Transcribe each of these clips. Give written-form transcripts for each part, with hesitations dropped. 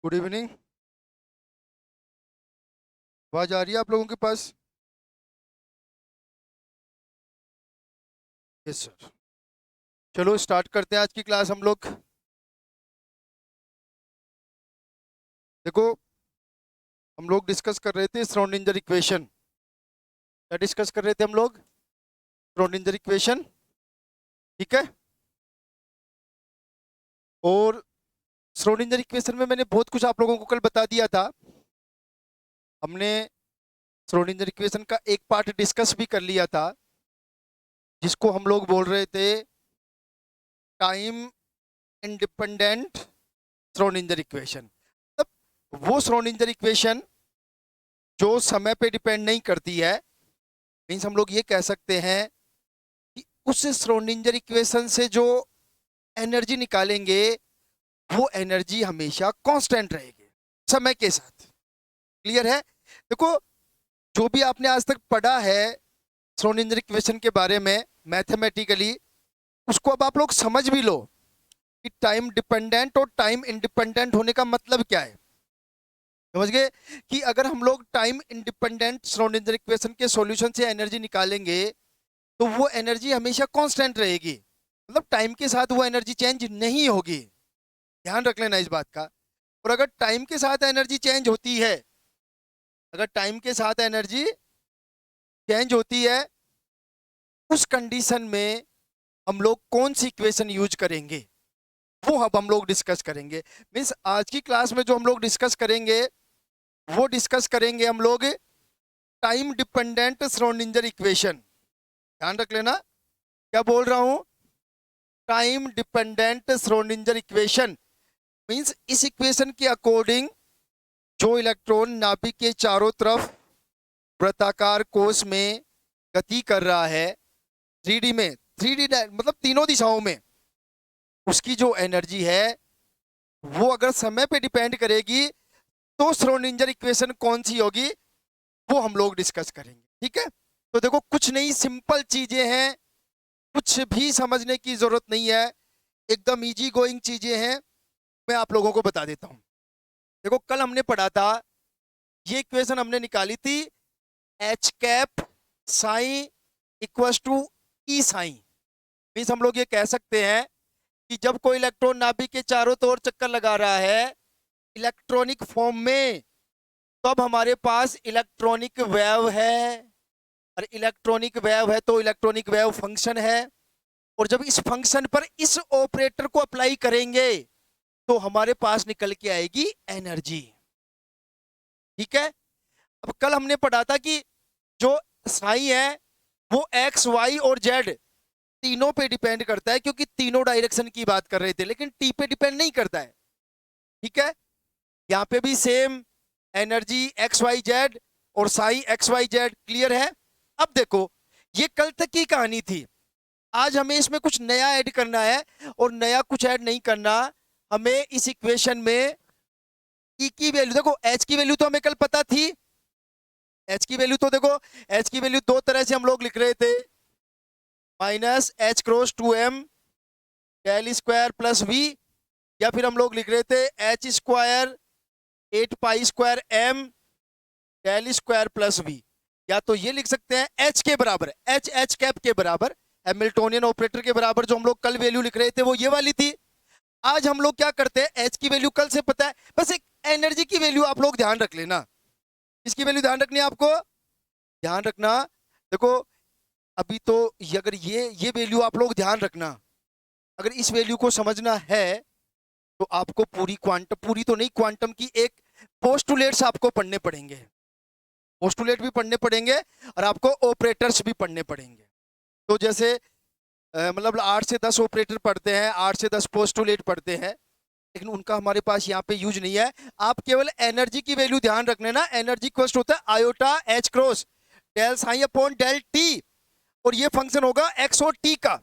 Good evening. आवाज आ रही है आप लोगों के पास? Yes sir. चलो स्टार्ट करते हैं आज की क्लास हम लोग। देखो, हम लोग डिस्कस कर रहे थे श्रोडिंगर इक्वेशन। क्या डिस्कस कर रहे थे हम लोग? Schrodinger equation. ठीक है। और श्रोडिंगर इक्वेशन में मैंने बहुत कुछ आप लोगों को कल बता दिया था। हमने श्रोडिंगर इक्वेशन का एक पार्ट डिस्कस भी कर लिया था, जिसको हम लोग बोल रहे थे टाइम इंडिपेंडेंट श्रोडिंगर इक्वेशन। मतलब वो श्रोडिंगर इक्वेशन जो समय पे डिपेंड नहीं करती है। मीन्स हम लोग ये कह सकते हैं कि उस श्रोडिंगर इक्वेशन से जो एनर्जी निकालेंगे वो एनर्जी हमेशा कांस्टेंट रहेगी समय के साथ। क्लियर है? देखो, जो भी आपने आज तक पढ़ा है श्रोडिंगर इक्वेशन के बारे में मैथमेटिकली, उसको अब आप लोग समझ भी लो कि टाइम डिपेंडेंट और टाइम इंडिपेंडेंट होने का मतलब क्या है। समझ गए कि अगर हम लोग टाइम इंडिपेंडेंट श्रोडिंगर इक्वेशन के सॉल्यूशन से एनर्जी निकालेंगे तो वो एनर्जी हमेशा कांस्टेंट रहेगी। मतलब टाइम के साथ वो एनर्जी चेंज नहीं होगी। ध्यान रख लेना इस बात का। और अगर टाइम के साथ एनर्जी चेंज होती है, अगर टाइम के साथ एनर्जी चेंज होती है, उस कंडीशन में हम लोग कौन सी इक्वेशन यूज करेंगे वो अब हम लोग डिस्कस करेंगे। मीन्स आज की क्लास में जो हम लोग डिस्कस करेंगे वो डिस्कस करेंगे हम लोग टाइम डिपेंडेंट श्रोडिंगर इक्वेशन। ध्यान रख लेना क्या बोल रहा हूं। Time dependent Schrodinger equation means इस इक्वेशन के अकॉर्डिंग जो इलेक्ट्रॉन नाभिक के चारों तरफ वृत्ताकार कोश में गति कर रहा है 3D में, 3D मतलब तीनों दिशाओं में, उसकी जो एनर्जी है वो अगर समय पे डिपेंड करेगी तो श्रोडिंगर इक्वेशन कौन सी होगी वो हम लोग डिस्कस करेंगे। ठीक है। तो देखो, कुछ नहीं, सिंपल चीजें हैं, कुछ भी समझने की जरूरत नहीं है, एकदम इजी गोइंग चीजें हैं। मैं आप लोगों को बता देता हूं। देखो, कल हमने पढ़ा था, ये इक्वेशन हमने निकाली थी H cap psi equals to E psi. Means हम लोग ये कह सकते हैं कि जब कोई इलेक्ट्रॉन नाभिक के चारों तरफ चक्कर लगा रहा है इलेक्ट्रॉनिक फॉर्म में, तब हमारे पास इलेक्ट्रॉनिक वेव है। और इलेक्ट्रॉनिक वेव है तो इलेक्ट्रॉनिक वेव फंक्शन है। और जब इस फंक्शन पर इस ऑपरेटर को अप्लाई करेंगे तो हमारे पास निकल के आएगी एनर्जी। ठीक है। अब कल हमने पढ़ा था कि जो साई है वो एक्स वाई और जेड तीनों पे डिपेंड करता है, क्योंकि तीनों डायरेक्शन की बात कर रहे थे, लेकिन टी पे डिपेंड नहीं करता है। ठीक है। यहाँ पे भी same energy X Y Z और psi x Y Z. Clear है? अब देखो, ये कल तक की कहानी थी। आज हमें इसमें कुछ नया ऐड करना है, और नया कुछ ऐड नहीं करना। हमें इस इक्वेशन में ई की वैल्यू, देखो एच की वैल्यू तो हमें कल पता थी। एच की वैल्यू तो देखो, एच की वैल्यू दो तरह से हम लोग लिख रहे थे, minus H cross two M del square plus V, या फिर हम लोग लिख रहे थे H square 8 pi square M del square plus V. या तो ये लिख सकते हैं एच के बराबर, एच एच कैप के बराबर, हैमिल्टोनियन ऑपरेटर के बराबर। जो हम लोग कल वैल्यू लिख रहे थे वो ये वाली थी। आज हम लोग क्या करते हैं, एच की वैल्यू कल से पता है, बस एक एनर्जी की वैल्यू आप लोग ध्यान रख लेना। इसकी वैल्यू ध्यान रखनी है आपको, ध्यान रखना। देखो, अभी तो अगर ये वैल्यू आप लोग ध्यान रखना, अगर इस वैल्यू को समझना है तो आपको पूरी क्वांटम, पूरी तो नहीं, क्वांटम की एक पोस्टुलेट्स आपको पढ़ने पड़ेंगे, पोस्टुलेट भी पढ़ने पड़ेंगे और आपको ऑपरेटर्स भी पढ़ने पड़ेंगे। तो जैसे मतलब 8 से 10 ऑपरेटर पढ़ते हैं, 8 से 10 पोस्टुलेट पढ़ते हैं, लेकिन उनका हमारे पास यहाँ पे यूज नहीं है। आप केवल एनर्जी की वैल्यू ध्यान रखना ना। एनर्जी इक्वल होता है iota H cross del psi upon del T, और ये फंक्शन होगा एक्स और टी का।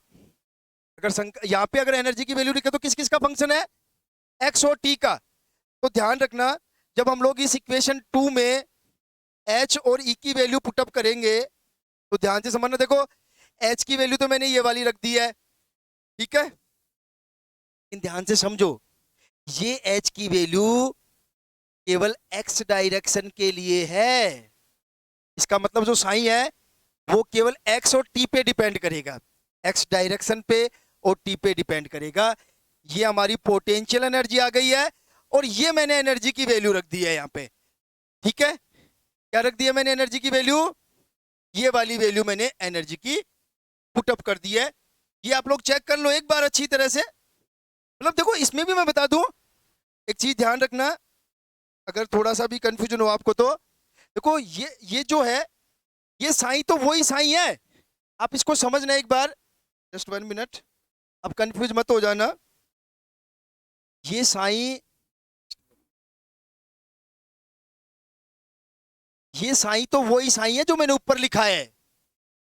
अगर यहाँ पे अगर एनर्जी की वैल्यू लिखे तो किस किस का फंक्शन है, एक्स और टी का। तो ध्यान रखना, जब हम लोग इस इक्वेशन 2 में एच और ई की वैल्यू पुटअप करेंगे तो ध्यान से समझना। देखो, एच की वैल्यू तो मैंने ये वाली रख दी है, ठीक है, लेकिन ध्यान से समझो, ये एच की वैल्यू केवल एक्स डायरेक्शन के लिए है। इसका मतलब जो साइन है वो केवल एक्स और टी पे डिपेंड करेगा, एक्स डायरेक्शन पे और टी पे डिपेंड करेगा। ये हमारी पोटेंशियल एनर्जी आ गई है और ये मैंने एनर्जी की वैल्यू रख दी है यहाँ पे। ठीक है, क्या रख दिया मैंने एनर्जी की वैल्यू? ये वाली वैल्यू मैंने एनर्जी की पुटअप कर दी है। ये आप लोग चेक कर लो एक बार अच्छी तरह से। मतलब देखो इसमें भी मैं बता दूं, एक चीज ध्यान रखना, अगर थोड़ा सा भी कंफ्यूजन हो आपको तो देखो ये जो है ये साइन तो वही साइन है, आप इसको समझना एक बार। जस्ट 1 मिनट, अब कंफ्यूज मत हो जाना। ये साइन, ये साइन तो वही साइन है जो मैंने ऊपर लिखा है,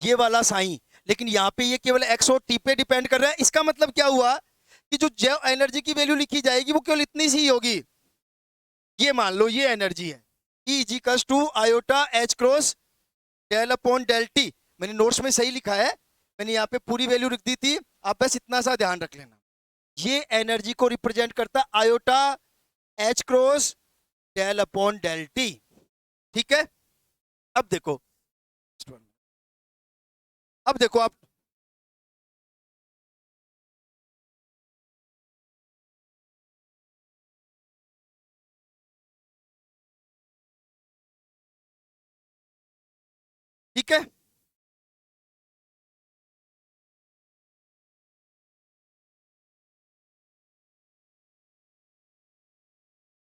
ये वाला साइन। लेकिन यहाँ पे ये केवल एक्स और टी पे डिपेंड कर रहा है। इसका मतलब क्या हुआ कि जो एनर्जी की वैल्यू लिखी जाएगी वो केवल इतनी सी होगी। ये मान लो ये एनर्जी है, E equals to iota H cross del upon del T. मैंने नोट्स में सही लिखा है, मैंने यहाँ पे पूरी वैल्यू लिख दी थी, आप बस इतना सा ध्यान रख लेना। ये एनर्जी को रिप्रेजेंट करता iota H cross del upon del T. ठीक है, अब देखो, अब देखो आप, ठीक है,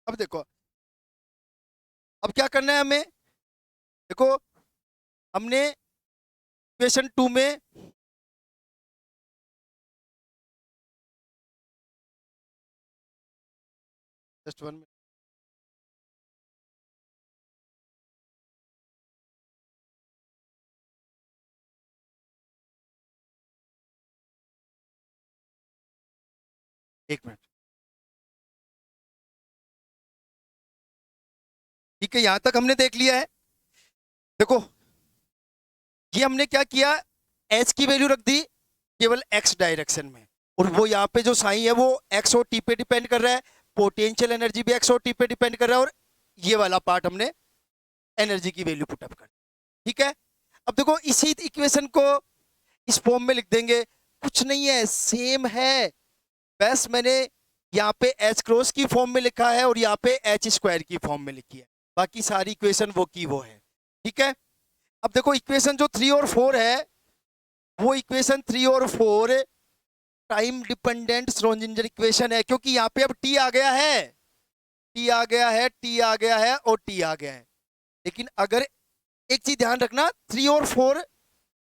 अब देखो, अब क्या करना है हमें? देखो हमने इक्वेशन 2 में, जस्ट 1 मिनट, एक मिनट, ठीक है, यहां तक हमने देख लिया है। देखो ये हमने क्या किया, एच की वैल्यू रख दी केवल एक्स डायरेक्शन में, और वो यहाँ पे जो साइन है वो एक्स और टी पे डिपेंड कर रहा है, पोटेंशियल एनर्जी भी एक्स और टी पे डिपेंड कर रहा है, और ये वाला पार्ट हमने एनर्जी की वैल्यू पुटअप कर। ठीक है, अब देखो इसी इक्वेशन को इस फॉर्म में लिख देंगे, कुछ नहीं है, सेम है, बस मैंने यहाँ पे एच क्रॉस की फॉर्म में लिखा है और यहाँ पे एच स्क्वायर की फॉर्म में लिखी है, बाकी सारी इक्वेशन वो की वो है। ठीक है, अब देखो इक्वेशन जो 3 और 4 है, वो इक्वेशन 3 और 4 टाइम डिपेंडेंट श्रोडिंगर इक्वेशन है, क्योंकि यहाँ पे अब टी आ गया है, टी आ गया है, टी आ गया है और टी आ गया है। लेकिन अगर एक चीज ध्यान रखना, 3 और 4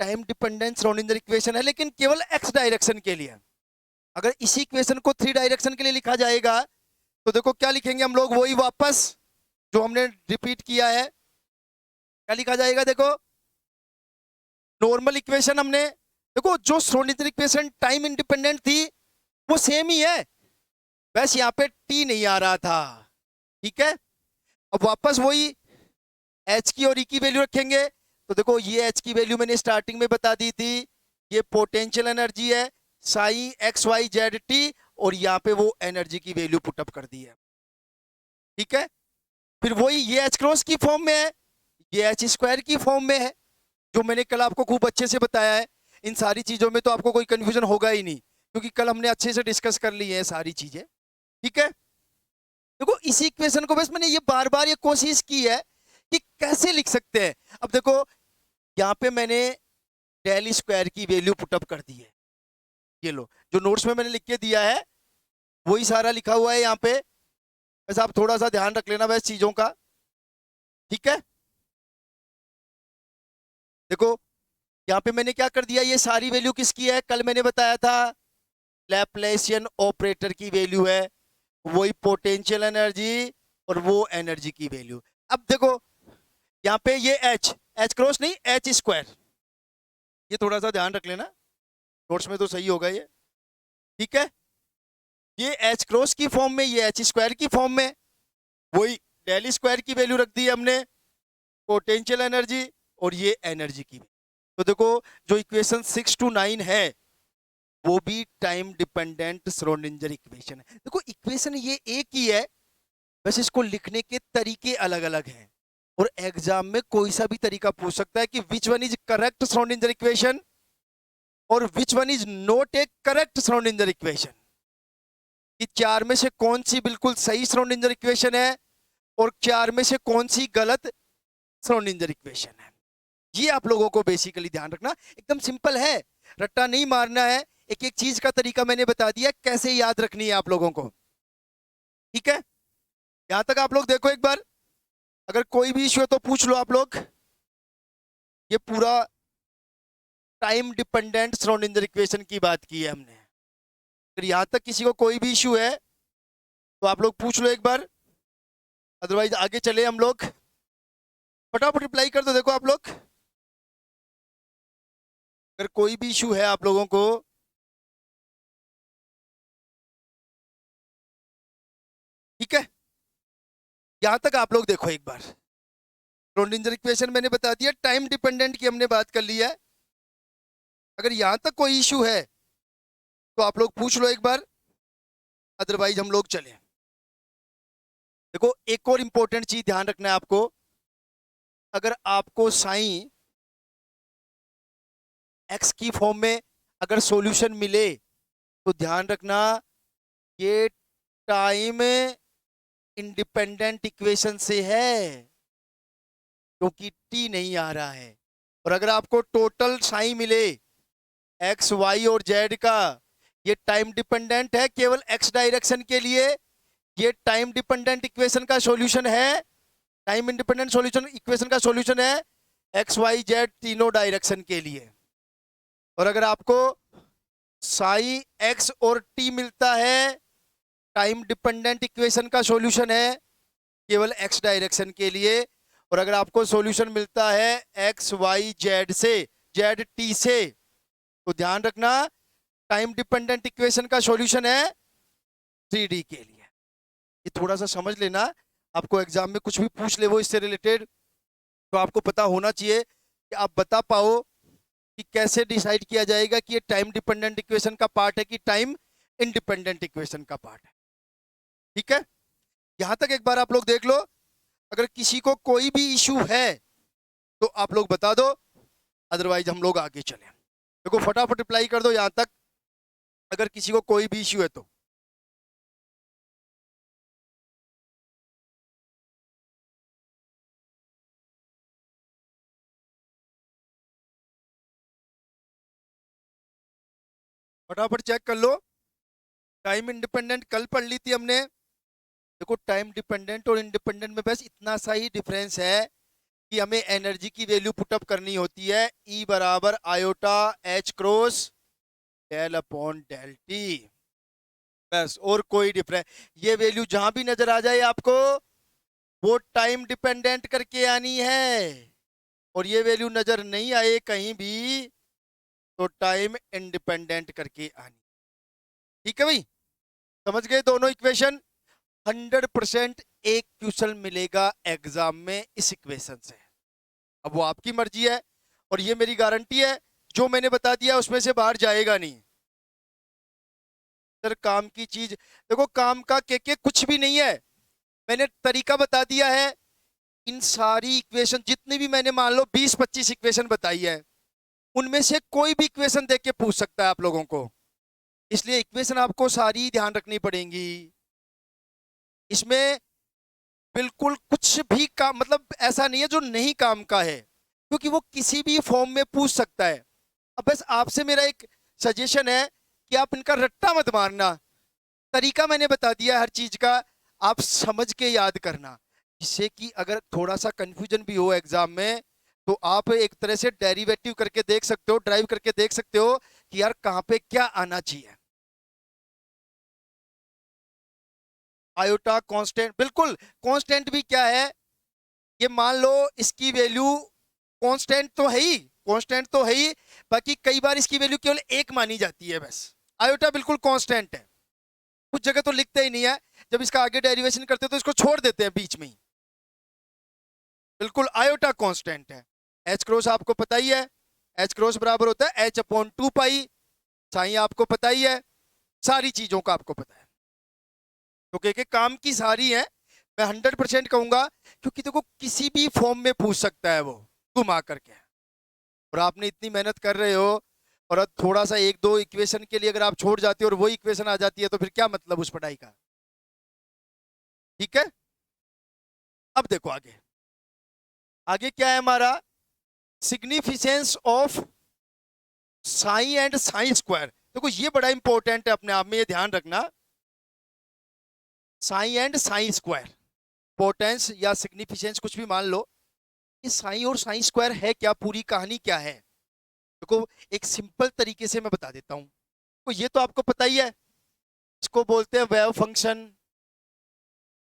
टाइम डिपेंडेंट श्रोडिंगर इक्वेशन है, लेकिन केवल एक्स डायरेक्शन के लिए। अगर इसी इक्वेशन को 3 डायरेक्शन के लिए लिखा जाएगा तो देखो क्या लिखेंगे हम लोग, वही वापस जो हमने रिपीट किया है। क्या लिखा जाएगा? देखो नॉर्मल इक्वेशन हमने, देखो जो श्रोडिंगर इक्वेशन टाइम इंडिपेंडेंट थी वो सेम ही है, बस यहाँ पे टी नहीं आ रहा था। ठीक है, अब वापस वही एच की और ई की वैल्यू रखेंगे। तो देखो ये एच की वैल्यू मैंने स्टार्टिंग में बता दी थी, ये पोटेंशियल एनर्जी है psi x Y z t, और यहाँ पे वो एनर्जी की वैल्यू पुटअप कर दी है। ठीक है, फिर वही ये एच क्रॉस की फॉर्म में है, ये एच स्क्वायर की फॉर्म में है, जो मैंने कल आपको खूब अच्छे से बताया है। इन सारी चीजों में तो आपको कोई कंफ्यूजन होगा ही नहीं, क्योंकि कल हमने अच्छे से डिस्कस कर ली है सारी चीजें। ठीक है, देखो इसी इक्वेशन को बस मैंने ये बार बार ये कोशिश की है कि कैसे लिख सकते हैं। अब देखो यहाँ पे मैंने डेल स्क्वायर की वैल्यू पुटअप कर दी है, ये लो जो नोट्स में मैंने लिख के दिया है वही सारा लिखा हुआ है यहाँ पे, बस आप थोड़ा सा ध्यान रख लेना बस चीजों का। ठीक है, देखो यहाँ पे मैंने क्या कर दिया, ये सारी वैल्यू किसकी है, कल मैंने बताया था लैप्लासियन ऑपरेटर की वैल्यू है, वही पोटेंशियल एनर्जी और वो एनर्जी की वैल्यू। अब देखो यहाँ पे ये एच, एच क्रॉस नहीं एच स्क्वायर, ये थोड़ा सा ध्यान रख लेना, नोट्स में तो सही होगा ये। ठीक है, ये एच क्रॉस की फॉर्म में, ये एच स्क्वायर की फॉर्म में, वही डेल स्क्वायर की वैल्यू रख दी हमने, पोटेंशियल एनर्जी और ये एनर्जी की। तो देखो जो इक्वेशन 6 to 9 है वो भी टाइम डिपेंडेंट श्रोडिंगर इक्वेशन है। देखो इक्वेशन ये एक ही है, बस इसको लिखने के तरीके अलग अलग हैं, और एग्जाम में कोई सा भी तरीका पूछ सकता है कि which one is correct Schrodinger equation और which one is not a correct Schrodinger equation, कि चार में से कौन सी बिल्कुल सही श्रोडिंगर इक्वेशन है और चार में से कौन सी गलत श्रोडिंगर इक्वेशन है। ये आप लोगों को बेसिकली ध्यान रखना, एकदम सिंपल है, रट्टा नहीं मारना है, एक एक चीज का तरीका मैंने बता दिया कैसे याद रखनी है आप लोगों को। ठीक है, यहां तक आप लोग देखो एक बार, अगर कोई भी इश्यू है तो पूछ लो आप लोग। ये पूरा टाइम डिपेंडेंट श्रोडिंगर इक्वेशन की बात की है हमने, अगर यहां तक किसी को कोई भी इश्यू है तो आप लोग पूछ लो एक बार, अदरवाइज आगे चले हम लोग। फटाफट रिप्लाई कर दो, देखो आप लोग अगर कोई भी इश्यू है आप लोगों को। ठीक है, यहां तक आप लोग देखो एक बार, श्रोडिंगर इक्वेशन मैंने बता दिया, टाइम डिपेंडेंट की हमने बात कर ली है। अगर यहां तक कोई इश्यू है तो आप लोग पूछ लो एक बार, अदरवाइज हम लोग चलें। देखो एक और इंपॉर्टेंट चीज ध्यान रखना है आपको, अगर आपको साइन एक्स की फॉर्म में अगर सॉल्यूशन मिले तो ध्यान रखना ये टाइम इंडिपेंडेंट इक्वेशन से है, क्योंकि टी नहीं आ रहा है। और अगर आपको टोटल साइन मिले एक्स वाई और जेड का, ये टाइम डिपेंडेंट है केवल एक्स डायरेक्शन के लिए, ये टाइम डिपेंडेंट इक्वेशन का सॉल्यूशन है, टाइम इंडिपेंडेंट सॉल्यूशन इक्वेशन का सॉल्यूशन है एक्स वाई जेड तीनों डायरेक्शन के लिए। और अगर आपको साइन एक्स और टी मिलता है, टाइम डिपेंडेंट इक्वेशन का सॉल्यूशन है केवल एक्स डायरेक्शन के लिए। और अगर आपको सॉल्यूशन मिलता है एक्स वाई जेड से, जेड टी से, तो ध्यान रखना टाइम डिपेंडेंट इक्वेशन का सॉल्यूशन है 3D के लिए। ये थोड़ा सा समझ लेना, आपको एग्जाम में कुछ भी पूछ ले वो इससे रिलेटेड, तो आपको पता होना चाहिए कि आप बता पाओ कि कैसे डिसाइड किया जाएगा कि ये टाइम डिपेंडेंट इक्वेशन का पार्ट है कि टाइम इंडिपेंडेंट इक्वेशन का पार्ट है। ठीक है, यहां तक एक बार आप लोग देख लो, अगर किसी को कोई भी इश्यू है तो आप लोग बता दो, अदरवाइज हम लोग आगे चलें। देखो फटाफट रिप्लाई कर दो यहां तक, अगर किसी को कोई भी इश्यू है तो। फटाफट चेक कर लो, टाइम इंडिपेंडेंट कल पढ़ ली थी हमने। देखो टाइम डिपेंडेंट और इंडिपेंडेंट में बस इतना सा ही डिफरेंस है कि हमें एनर्जी की वैल्यू पुटअप करनी होती है, E बराबर iota H cross del upon del t, बस और कोई डिफरेंस। ये वैल्यू जहां भी नजर आ जाए आपको वो टाइम डिपेंडेंट करके आनी है, और ये वैल्यू नजर नहीं आए कहीं भी तो टाइम इंडिपेंडेंट करके आनी। ठीक है भाई, समझ गए दोनों इक्वेशन। 100% एक क्वेश्चन मिलेगा एग्जाम में इस इक्वेशन से, अब वो आपकी मर्जी है, और ये मेरी गारंटी है जो मैंने बता दिया उसमें से बाहर जाएगा नहीं। सर काम की चीज, देखो काम का के कुछ भी नहीं है, मैंने तरीका बता दिया है। इन सारी इक्वेशन जितनी भी मैंने मान लो 20-25 इक्वेशन बताई है, उनमें से कोई भी इक्वेशन देख के पूछ सकता है आप लोगों को, इसलिए इक्वेशन आपको सारी ध्यान रखनी पड़ेंगी। इसमें बिल्कुल कुछ भी काम मतलब ऐसा नहीं है जो नहीं काम का है, क्योंकि वो किसी भी फॉर्म में पूछ सकता है। अब बस आपसे मेरा एक सजेशन है कि आप इनका रट्टा मत मारना, तरीका मैंने बता दिया हर चीज का, आप समझ के याद करना, जिससे कि अगर थोड़ा सा कंफ्यूजन भी हो एग्जाम में तो आप एक तरह से डेरिवेटिव करके देख सकते हो, ड्राइव करके देख सकते हो कि यार कहां पे क्या आना चाहिए। आयोटा कांस्टेंट, बिल्कुल कांस्टेंट भी क्या है, ये मान लो इसकी वैल्यू कांस्टेंट तो है ही, कांस्टेंट तो है ही, बाकी कई बार इसकी वैल्यू केवल एक मानी जाती है बस। आयोटा बिल्कुल कांस्टेंट है, कुछ जगह तो लिखते ही नहीं है, जब इसका आगे डेरिवेशन करते हैं तो इसको छोड़ देते हैं बीच में ही। बिल्कुल आयोटा कांस्टेंट है। एच क्रॉस आपको पता ही है, एच क्रॉस बराबर होता है एच अपॉन 2 पाई, साइन आपको पता ही है, सारी चीजों का आपको पता है, तो कह के काम की सारी है, मैं 100% कहूंगा, क्योंकि देखो किसी भी फॉर्म में पूछ सकता है वो घुमा करके। और आपने इतनी मेहनत कर रहे हो, और अब थोड़ा सा एक दो इक्वेशन के लिए अगर आप छोड़ जाते हो और वो इक्वेशन आ जाती है, तो फिर क्या मतलब उस पढ़ाई का। ठीक है, अब देखो आगे। आगे क्या है हमारा, significance of Sai and Sai square. देखो ये बड़ा इंपॉर्टेंट है, अपने आप में ये ध्यान रखना। Sai and Sai square, potence या सिग्निफिकेंस कुछ भी मान लो। ये साई और साई स्क्वायर है क्या, पूरी कहानी क्या है। देखो एक सिंपल तरीके से मैं बता देता हूं। तो ये तो आपको पता ही है, इसको बोलते हैं वेव फंक्शन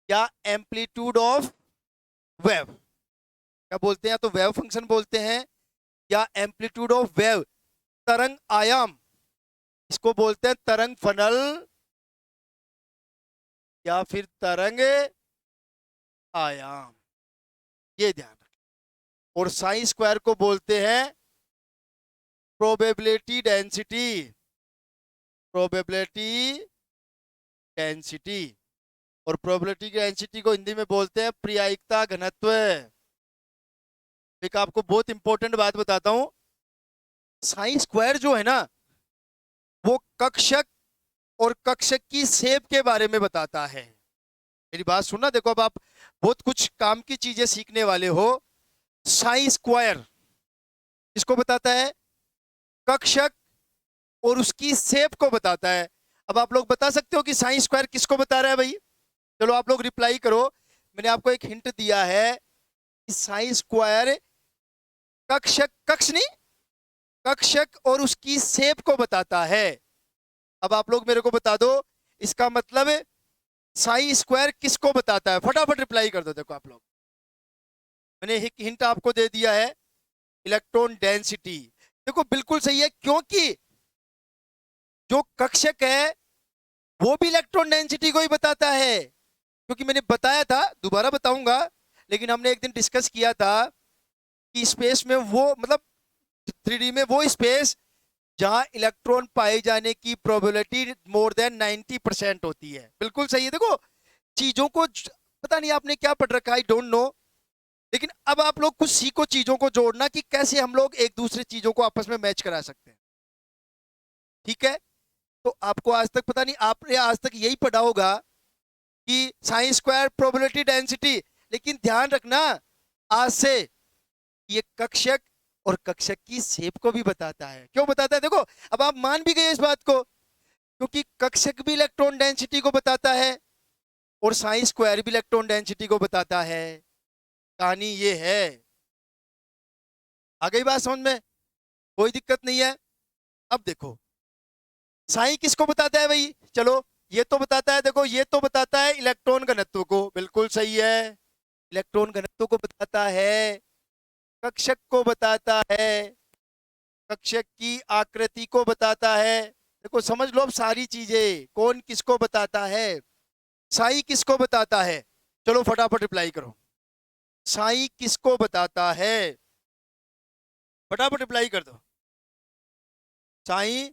या एम्पलीट्यूड ऑफ वेव। क्या बोलते हैं, या तो वेव फंक्शन बोलते हैं या एम्पलीट्यूड ऑफ वेव, तरंग आयाम। इसको बोलते हैं तरंग फनल या फिर तरंग आयाम, ये ध्यान रखें। और साई स्क्वायर को बोलते हैं प्रोबेबिलिटी डेंसिटी, प्रोबेबिलिटी डेंसिटी। और प्रोबेबिलिटी डेंसिटी को हिंदी में बोलते हैं प्रायिकता घनत्व। एक आपको बहुत इंपॉर्टेंट बात बताता हूं, साई स्क्वायर जो है ना, वो कक्षक और कक्षक की शेप के बारे में बताता है। मेरी बात सुनना, देखो अब आप बहुत कुछ काम की चीजें सीखने वाले हो। साई स्क्वायर इसको बताता है, कक्षक और उसकी शेप को बताता है। अब आप लोग बता सकते हो कि साई स्क्वायर किसको बता रहा है भाई। चलो आप लोग रिप्लाई करो। मैंने आपको एक हिंट दिया है कि साई स्क्वायर कक्षक, कक्ष नहीं, कक्षक और उसकी शेप को बताता है। अब आप लोग मेरे को बता दो, इसका मतलब साई स्क्वायर किसको बताता है, फटाफट रिप्लाई कर दो। देखो आप लोग, मैंने एक हिंट आपको दे दिया है, इलेक्ट्रॉन डेंसिटी। देखो बिल्कुल सही है, क्योंकि जो कक्षक है वो भी इलेक्ट्रॉन डेंसिटी को ही बताता है। क्योंकि मैंने बताया था, दोबारा बताऊंगा, लेकिन हमने एक दिन डिस्कस किया था कि स्पेस में वो मतलब 3D में वो स्पेस जहां इलेक्ट्रॉन पाए जाने की प्रोबेबिलिटी मोर देन 90% होती है। बिल्कुल सही है। देखो चीजों को पता नहीं आपने क्या पढ़ रखा है, आई डोंट नो, लेकिन अब आप लोग कुछ सीखो चीजों को जोड़ना कि कैसे हम लोग एक दूसरे चीजों को आपस में मैच करा सकते हैं। ठीक है, तो आपको आज तक पता नहीं, आपने आज तक यही पढ़ा होगा कि साइन स्क्वायर प्रोबेबिलिटी डेंसिटी, लेकिन ध्यान रखना आज से ये कक्षक और कक्षक की शेप को भी बताता है। क्यों बताता है, देखो अब आप मान भी गए इस बात को, क्योंकि कक्षक भी इलेक्ट्रॉन डेंसिटी को बताता है और साइन स्क्वायर भी इलेक्ट्रॉन डेंसिटी को बताता है। कहानी ये है। आ गई बात समझ में, कोई दिक्कत नहीं है। अब देखो साई किसको बताता है भाई, चलो ये तो बताता है, देखो ये तो बताता है इलेक्ट्रॉन घनत्व को, बिल्कुल सही है, इलेक्ट्रॉन घनत्व को बताता है। कक्षक को बताता है, कक्षक की आकृति को बताता है। देखो समझ लो अब सारी चीजें, कौन किसको बताता है, साई किसको बताता है। चलो फटाफट रिप्लाई करो, साई किसको बताता है, फटाफट रिप्लाई कर दो। साई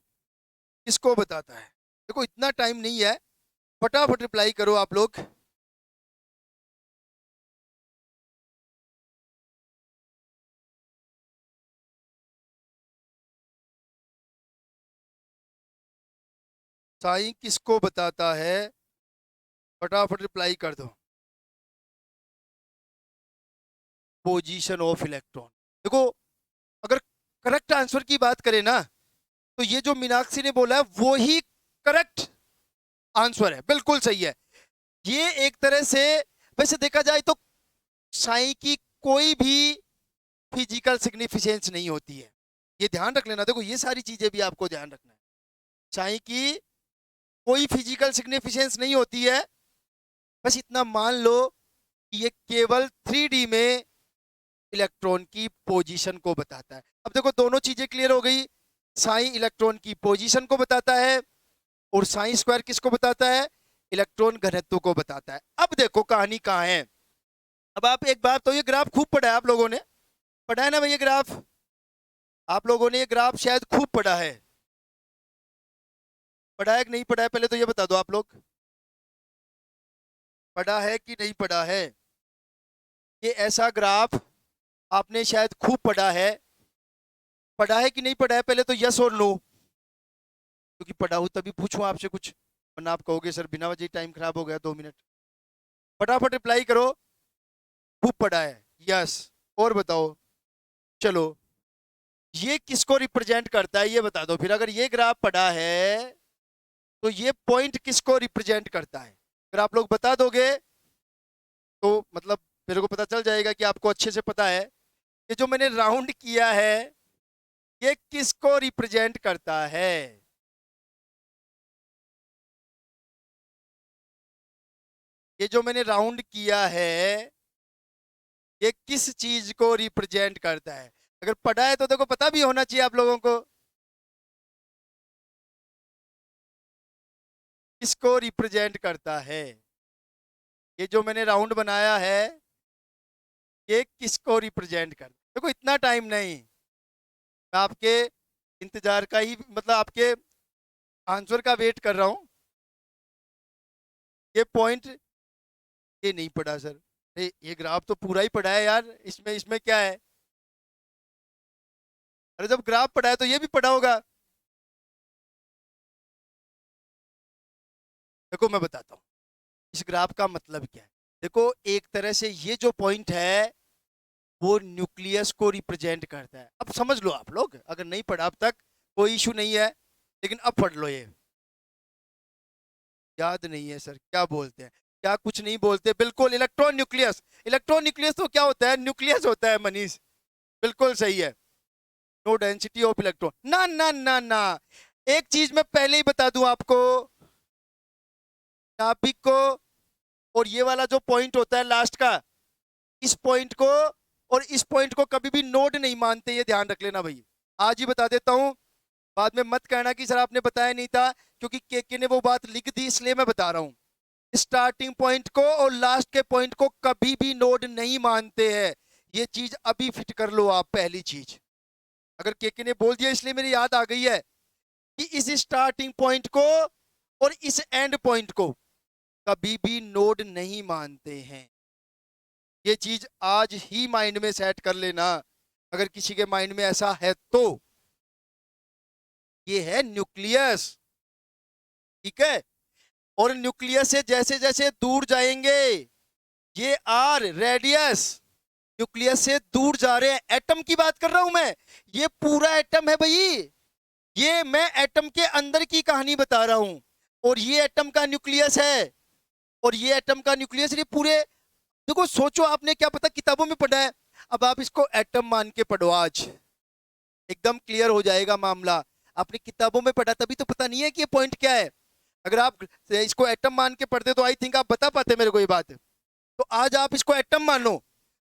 किसको बताता है, देखो इतना टाइम नहीं है, फटाफट रिप्लाई करो आप लोग। साई किसको बताता है, फटाफट रिप्लाई कर दो। Position of electron. देखो अगर करेक्ट आंसर की बात करें ना, तो ये जो मीनाक्षी ने बोला है वो ही करेक्ट आंसर है, बिल्कुल सही है। ये एक तरह से वैसे देखा जाए तो साई की कोई भी फिजिकल सिग्निफिकेंस नहीं होती है, ये ध्यान रख लेना। देखो ये सारी चीजें भी आपको ध्यान रखना है, साई की कोई फिजिकल सिग्निफिकेंस नहीं होती है। बस इतना मान लो कि ये केवल 3D में इलेक्ट्रॉन की पोजीशन को बताता है। अब देखो दोनों चीजें क्लियर हो गई, साई इलेक्ट्रॉन की पोजीशन को बताता है और साई स्क्वायर किसको बताता है, इलेक्ट्रॉन घनत्व को बताता है। अब देखो कहानी कहाँ है। अब आप एक बात तो, ये ग्राफ खूब पढ़ा है आप लोगों ने, पढ़ा है ना भाई ये ग्राफ, आप लोगों ने ये ग्राफ शायद खूब पढ़ा है, पढ़ा है कि नहीं पढ़ा है, पहले तो ये बता दो आप लोग। पढ़ा है कि नहीं पढ़ा है? ये ऐसा ग्राफ आपने शायद खूब पढ़ा है कि नहीं पढ़ा है? पहले तो यस और नो, क्योंकि पढ़ा हो तभी पूछूं आपसे कुछ, वरना आप कहोगे सर बिना वजह टाइम खराब हो गया 2 मिनट। फटाफट रिप्लाई करो, खूब पढ़ा है, यस। और बताओ, चलो ये किसको रिप्रेजेंट करता है ये बता दो फिर। अगर ये ग्राफ पढ़ा है तो ये पॉइंट किसको रिप्रेजेंट करता है? अगर आप लोग बता दोगे तो मतलब मेरे को पता चल जाएगा कि आपको अच्छे से पता है। ये जो मैंने राउंड किया है ये किसको रिप्रेजेंट करता है? ये जो मैंने राउंड किया है ये किस चीज को रिप्रेजेंट करता है? अगर पढ़ा है तो देखो पता भी होना चाहिए आप लोगों को, किसको रिप्रेजेंट करता है। ये जो मैंने राउंड बनाया है ये किसको रिप्रेजेंट करता है? देखो इतना टाइम नहीं, मैं आपके इंतजार का ही मतलब आपके आंसर का वेट कर रहा हूं। ये पॉइंट, ये नहीं पढ़ा सर, ये ग्राफ तो पूरा ही पढ़ा है यार, इसमें इसमें क्या है? अरे जब ग्राफ पढ़ा है तो ये भी पढ़ा होगा। देखो मैं बताता हूँ इस ग्राफ का मतलब क्या है। देखो एक तरह से ये जो पॉइंट है वो न्यूक्लियस को रिप्रेजेंट करता है। अब समझ लो आप लोग, अगर नहीं पढ़ा अब तक कोई इशू नहीं है, लेकिन अब पढ़ लो। ये याद नहीं है सर, क्या बोलते हैं, क्या कुछ नहीं बोलते, बिल्कुल इलेक्ट्रॉन न्यूक्लियस। इलेक्ट्रॉन न्यूक्लियस तो क्या होता है? न्यूक्लियस होता है मनीष, बिल्कुल सही है। नो डेंसिटी ऑफ इलेक्ट्रॉन, ना ना ना ना। एक चीज मैं पहले ही बता दूं आपको, नाभिक को और ये वाला जो पॉइंट होता है लास्ट का, इस पॉइंट को और इस पॉइंट को कभी भी नोड नहीं मानते, ये ध्यान रख लेना भाई। आज ही बता देता हूं, बाद में मत कहना कि सर आपने बताया नहीं था, क्योंकि के ने वो बात लिख दी इसलिए मैं बता रहा हूं। स्टार्टिंग पॉइंट को और लास्ट के पॉइंट को कभी भी नोड नहीं मानते हैं, ये चीज अभी फिट कर लो आप। पहली चीज, अगर के ने बोल दिया इसलिए मेरी याद आ गई है कि इस स्टार्टिंग पॉइंट को और इस एंड पॉइंट को कभी भी नोड नहीं मानते हैं। ये चीज आज ही माइंड में सेट कर लेना, अगर किसी के माइंड में ऐसा है तो। ये है न्यूक्लियस, ठीक है। और न्यूक्लियस से जैसे जैसे दूर जाएंगे, ये आर रेडियस, न्यूक्लियस से दूर जा रहे हैं। एटम की बात कर रहा हूं मैं, ये पूरा एटम है भाई, ये मैं एटम के अंदर की कहानी बता रहा हूं। और ये एटम का न्यूक्लियस है, और ये एटम का न्यूक्लियस, ये पूरे, देखो सोचो आपने क्या पता किताबों में पढ़ा है, अब आप इसको एटम मान के पढ़ो, आज एकदम क्लियर हो जाएगा मामला। आपने किताबों में पढ़ा तभी तो पता नहीं है कि ये पॉइंट क्या है। अगर आप इसको एटम मान के पढ़ते तो आई थिंक आप बता पाते मेरे को ये बात। तो आज आप इसको एटम मानो,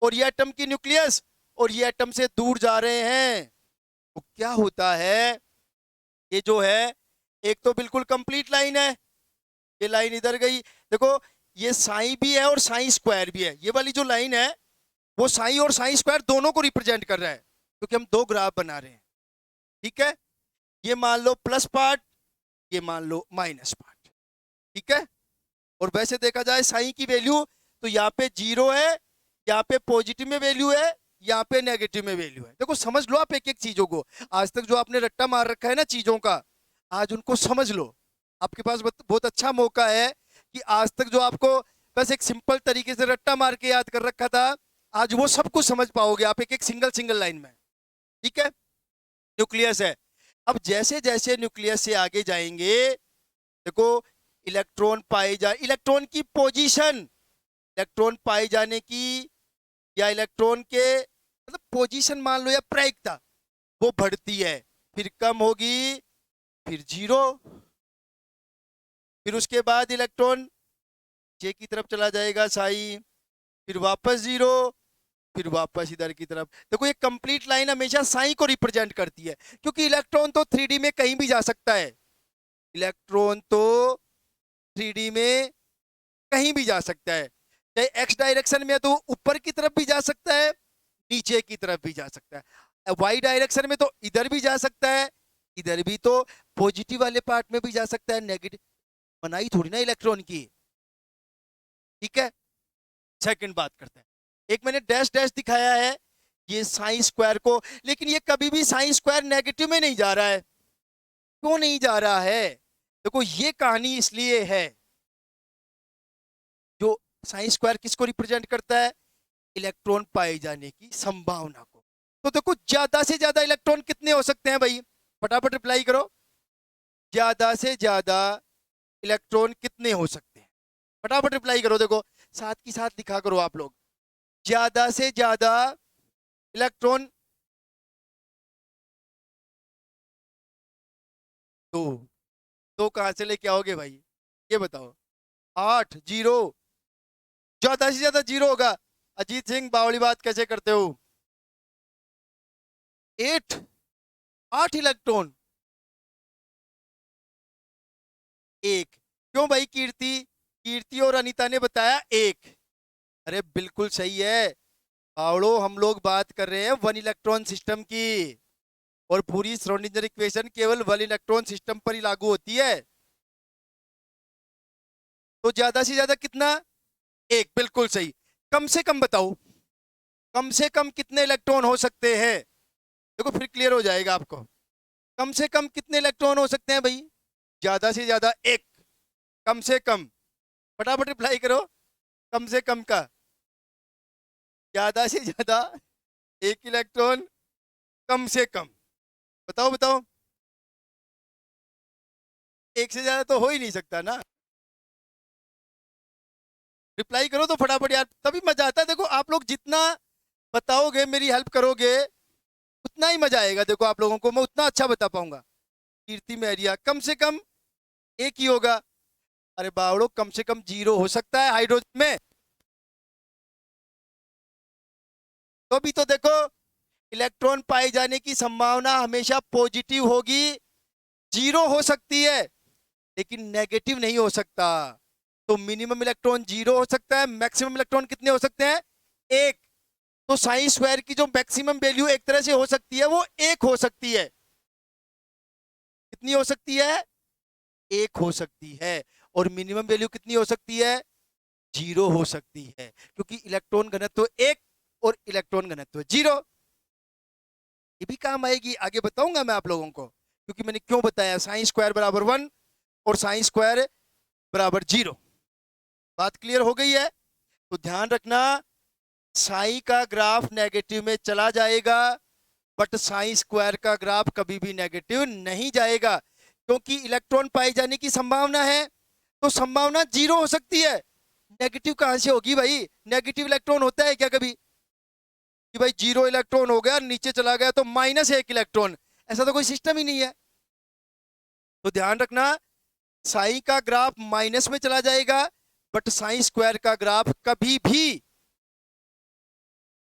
और ये एटम की न्यूक्लियस, और ये एटम से दूर जा रहे हैं, तो क्या होता है? ये जो है एक तो बिल्कुल कंप्लीट लाइन है, ये लाइन इधर गई, देखो ये साई भी है और साई स्क्वायर भी है। ये वाली जो लाइन है वो साई और साई स्क्वायर दोनों को रिप्रेजेंट कर रहा है, क्योंकि हम दो ग्राफ बना रहे हैं, ठीक है। ये मान लो प्लस पार्ट, ये मान लो माइनस पार्ट, ठीक है। और वैसे देखा जाए साई की वैल्यू तो यहाँ पे 0 है, यहाँ पे पॉजिटिव में वैल्यू है, यहाँ पे नेगेटिव में वैल्यू है। देखो समझ लो आप एक एक चीजों को, आज तक जो आपने रट्टा मार रखा है ना चीजों का, आज उनको समझ लो। आपके पास बहुत अच्छा मौका है कि आज तक जो आपको बस एक सिंपल तरीके से रट्टा मार के याद कर रखा था, आज वो सब कुछ समझ पाओगे आप एक एक सिंगल सिंगल लाइन में, ठीक है। न्यूक्लियस है, अब जैसे जैसे न्यूक्लियस से आगे जाएंगे, देखो इलेक्ट्रॉन पाए जा, इलेक्ट्रॉन की पोजीशन, इलेक्ट्रॉन पाए जाने की या इलेक्ट्रॉन के मतलब पोजीशन मान लो या प्रायिकता, वो बढ़ती है, फिर कम होगी, फिर 0, फिर उसके बाद इलेक्ट्रॉन नीचे की तरफ चला जाएगा साई, फिर वापस 0, फिर वापस इधर की तरफ। देखो ये कंप्लीट लाइन हमेशा साई को रिप्रेजेंट करती है, क्योंकि इलेक्ट्रॉन तो 3D में कहीं भी जा सकता है, इलेक्ट्रॉन तो 3D में कहीं भी जा सकता है, चाहे एक्स डायरेक्शन में तो ऊपर की तरफ भी जा सकता है, नीचे की तरफ भी जा सकता है, वाई डायरेक्शन में तो इधर भी जा सकता है, इधर भी तो पॉजिटिव वाले पार्ट में भी जा सकता है, नेगेटिव बनाई थोड़ी ना इलेक्ट्रॉन की, ठीक है, सेकंड बात करते हैं। एक मैंने डैश डैश दिखाया है ये साइन स्क्वायर को, लेकिन ये कभी भी साइन स्क्वायर नेगेटिव में नहीं जा रहा है। क्यों नहीं जा रहा है? देखो ये कहानी इसलिए है, जो साइन स्क्वायर किसको रिप्रेजेंट करता है? इलेक्ट्रॉन पाए जाने की संभावना को। तो देखो ज्यादा से ज्यादा इलेक्ट्रॉन कितने हो सकते हैं भाई? फटाफट रिप्लाई करो, ज्यादा से ज्यादा इलेक्ट्रॉन कितने हो सकते हैं? फटाफट रिप्लाई करो। देखो साथ की साथ लिखा करो आप लोग, ज्यादा से ज्यादा इलेक्ट्रॉन। दो, दो कहां से लेके आओगे भाई? ये बताओ। 8 जीरो, ज्यादा से ज्यादा जीरो होगा। अजीत सिंह बावली बात कैसे करते हो? 8, 8 इलेक्ट्रॉन एक। क्यों भाई? कीर्ति, कीर्ति और अनीता ने बताया एक। अरे बिल्कुल सही है बावड़ो, हम लोग बात कर रहे हैं वन इलेक्ट्रॉन सिस्टम की, और पूरी श्रोडिंगर इक्वेशन केवल वन इलेक्ट्रॉन सिस्टम पर ही लागू होती है। तो ज्यादा से ज्यादा कितना? एक, बिल्कुल सही। कम से कम बताओ, कम से कम कितने इलेक्ट्रॉन हो सकते हैं? देखो फिर क्लियर हो जाएगा आपको। कम से कम कितने इलेक्ट्रॉन हो सकते हैं भाई? ज्यादा से ज्यादा एक, कम से कम। फटाफट रिप्लाई करो, कम से कम का। ज्यादा से ज्यादा एक इलेक्ट्रॉन, कम से कम। बताओ बताओ, एक से ज्यादा तो हो ही नहीं सकता ना। रिप्लाई करो तो फटाफट यार, तभी मजा आता है। देखो आप लोग जितना बताओगे, मेरी हेल्प करोगे, उतना ही मजा आएगा। देखो आप लोगों को मैं उतना अच्छा बता पाऊंगा। कीर्ति मेहरिया, कम से कम एक ही होगा। अरे बावड़ो, कम से कम जीरो हो सकता है हाइड्रोजन में। तो भी तो देखो, इलेक्ट्रॉन पाए जाने की संभावना हमेशा पॉजिटिव होगी। जीरो हो सकती है लेकिन नेगेटिव नहीं हो सकता। तो मिनिमम इलेक्ट्रॉन जीरो हो सकता है, मैक्सिमम इलेक्ट्रॉन कितने हो सकते हैं? एक। तो साइन स्क्वायर की जो मैक्सिमम वैल्यू एक तरह से हो सकती है वो एक हो सकती है। कितनी हो सकती है? एक हो सकती है। और मिनिमम वैल्यू कितनी हो सकती है? जीरो हो सकती है, क्योंकि इलेक्ट्रॉन घनत्व एक और इलेक्ट्रॉन घनत्व जीरो। ये भी काम आएगी, आगे बताऊंगा मैं आप लोगों को, क्योंकि मैंने क्यों बताया साइन स्क्वायर बराबर 1 और साइन स्क्वायर बराबर जीरो। बात क्लियर हो गई है? तो ध्यान रखना, साई का ग्राफ नेगेटिव में चला जाएगा, बट साइन स्क्वायर का ग्राफ कभी भी नेगेटिव नहीं जाएगा, क्योंकि इलेक्ट्रॉन पाए जाने की संभावना है। तो संभावना जीरो हो सकती है, नेगेटिव कहां से होगी भाई? नेगेटिव इलेक्ट्रॉन होता है क्या कभी कि भाई जीरो इलेक्ट्रॉन हो गया, नीचे चला गया तो माइनस एक इलेक्ट्रॉन? ऐसा तो कोई सिस्टम ही नहीं है। तो ध्यान रखना, साई का ग्राफ माइनस में चला जाएगा, बट साइन स्क्वायर का ग्राफ कभी भी